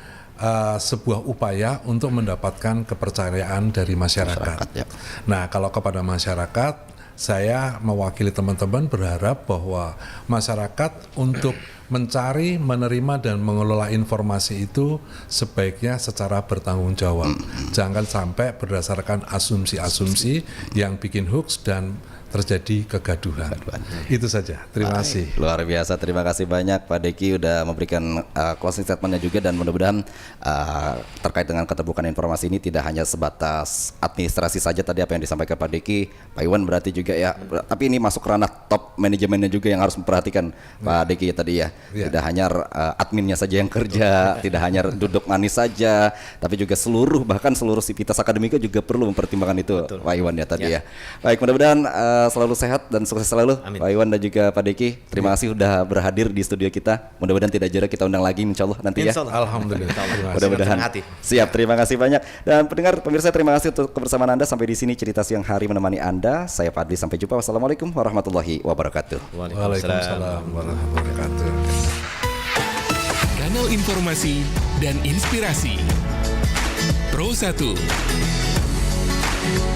sebuah upaya untuk mendapatkan kepercayaan dari masyarakat. Ya. Nah, kalau kepada masyarakat, saya mewakili teman-teman berharap bahwa masyarakat untuk mencari, menerima, dan mengelola informasi itu sebaiknya secara bertanggung jawab. Jangan sampai berdasarkan asumsi-asumsi yang bikin hoax dan terjadi kegaduhan. Itu saja. Terima kasih. Luar biasa, terima kasih banyak Pak Diki udah memberikan closing statementnya juga, dan mudah-mudahan terkait dengan keterbukaan informasi ini tidak hanya sebatas administrasi saja tadi apa yang disampaikan Pak Diki, Pak Iwan berarti juga ya, tapi ini masuk ranah top manajemennya juga yang harus memperhatikan Pak Diki tadi ya. Ya. Tidak hanya adminnya saja yang kerja, tidak hanya duduk manis saja, tapi juga bahkan seluruh sivitas akademika juga perlu mempertimbangkan itu. Betul. Pak Iwan ya tadi ya. Baik, mudah-mudahan selalu sehat dan sukses selalu. Amin. Pak Iwan dan juga Pak Diki, terima kasih sudah berhadir di studio kita. Mudah-mudahan tidak jarang kita undang lagi insya Allah nanti ya. Insya Allah. Alhamdulillah. Terima kasih. Mudah-mudahan Senang hati. siap. Terima kasih banyak. Dan pendengar pemirsa, terima kasih untuk kebersamaan Anda. Sampai di sini cerita siang hari menemani Anda. Saya Padli, sampai jumpa. Wassalamualaikum warahmatullahi wabarakatuh. Waalaikumsalam warahmatullahi wabarakatuh. Kanal informasi dan inspirasi Pro 1.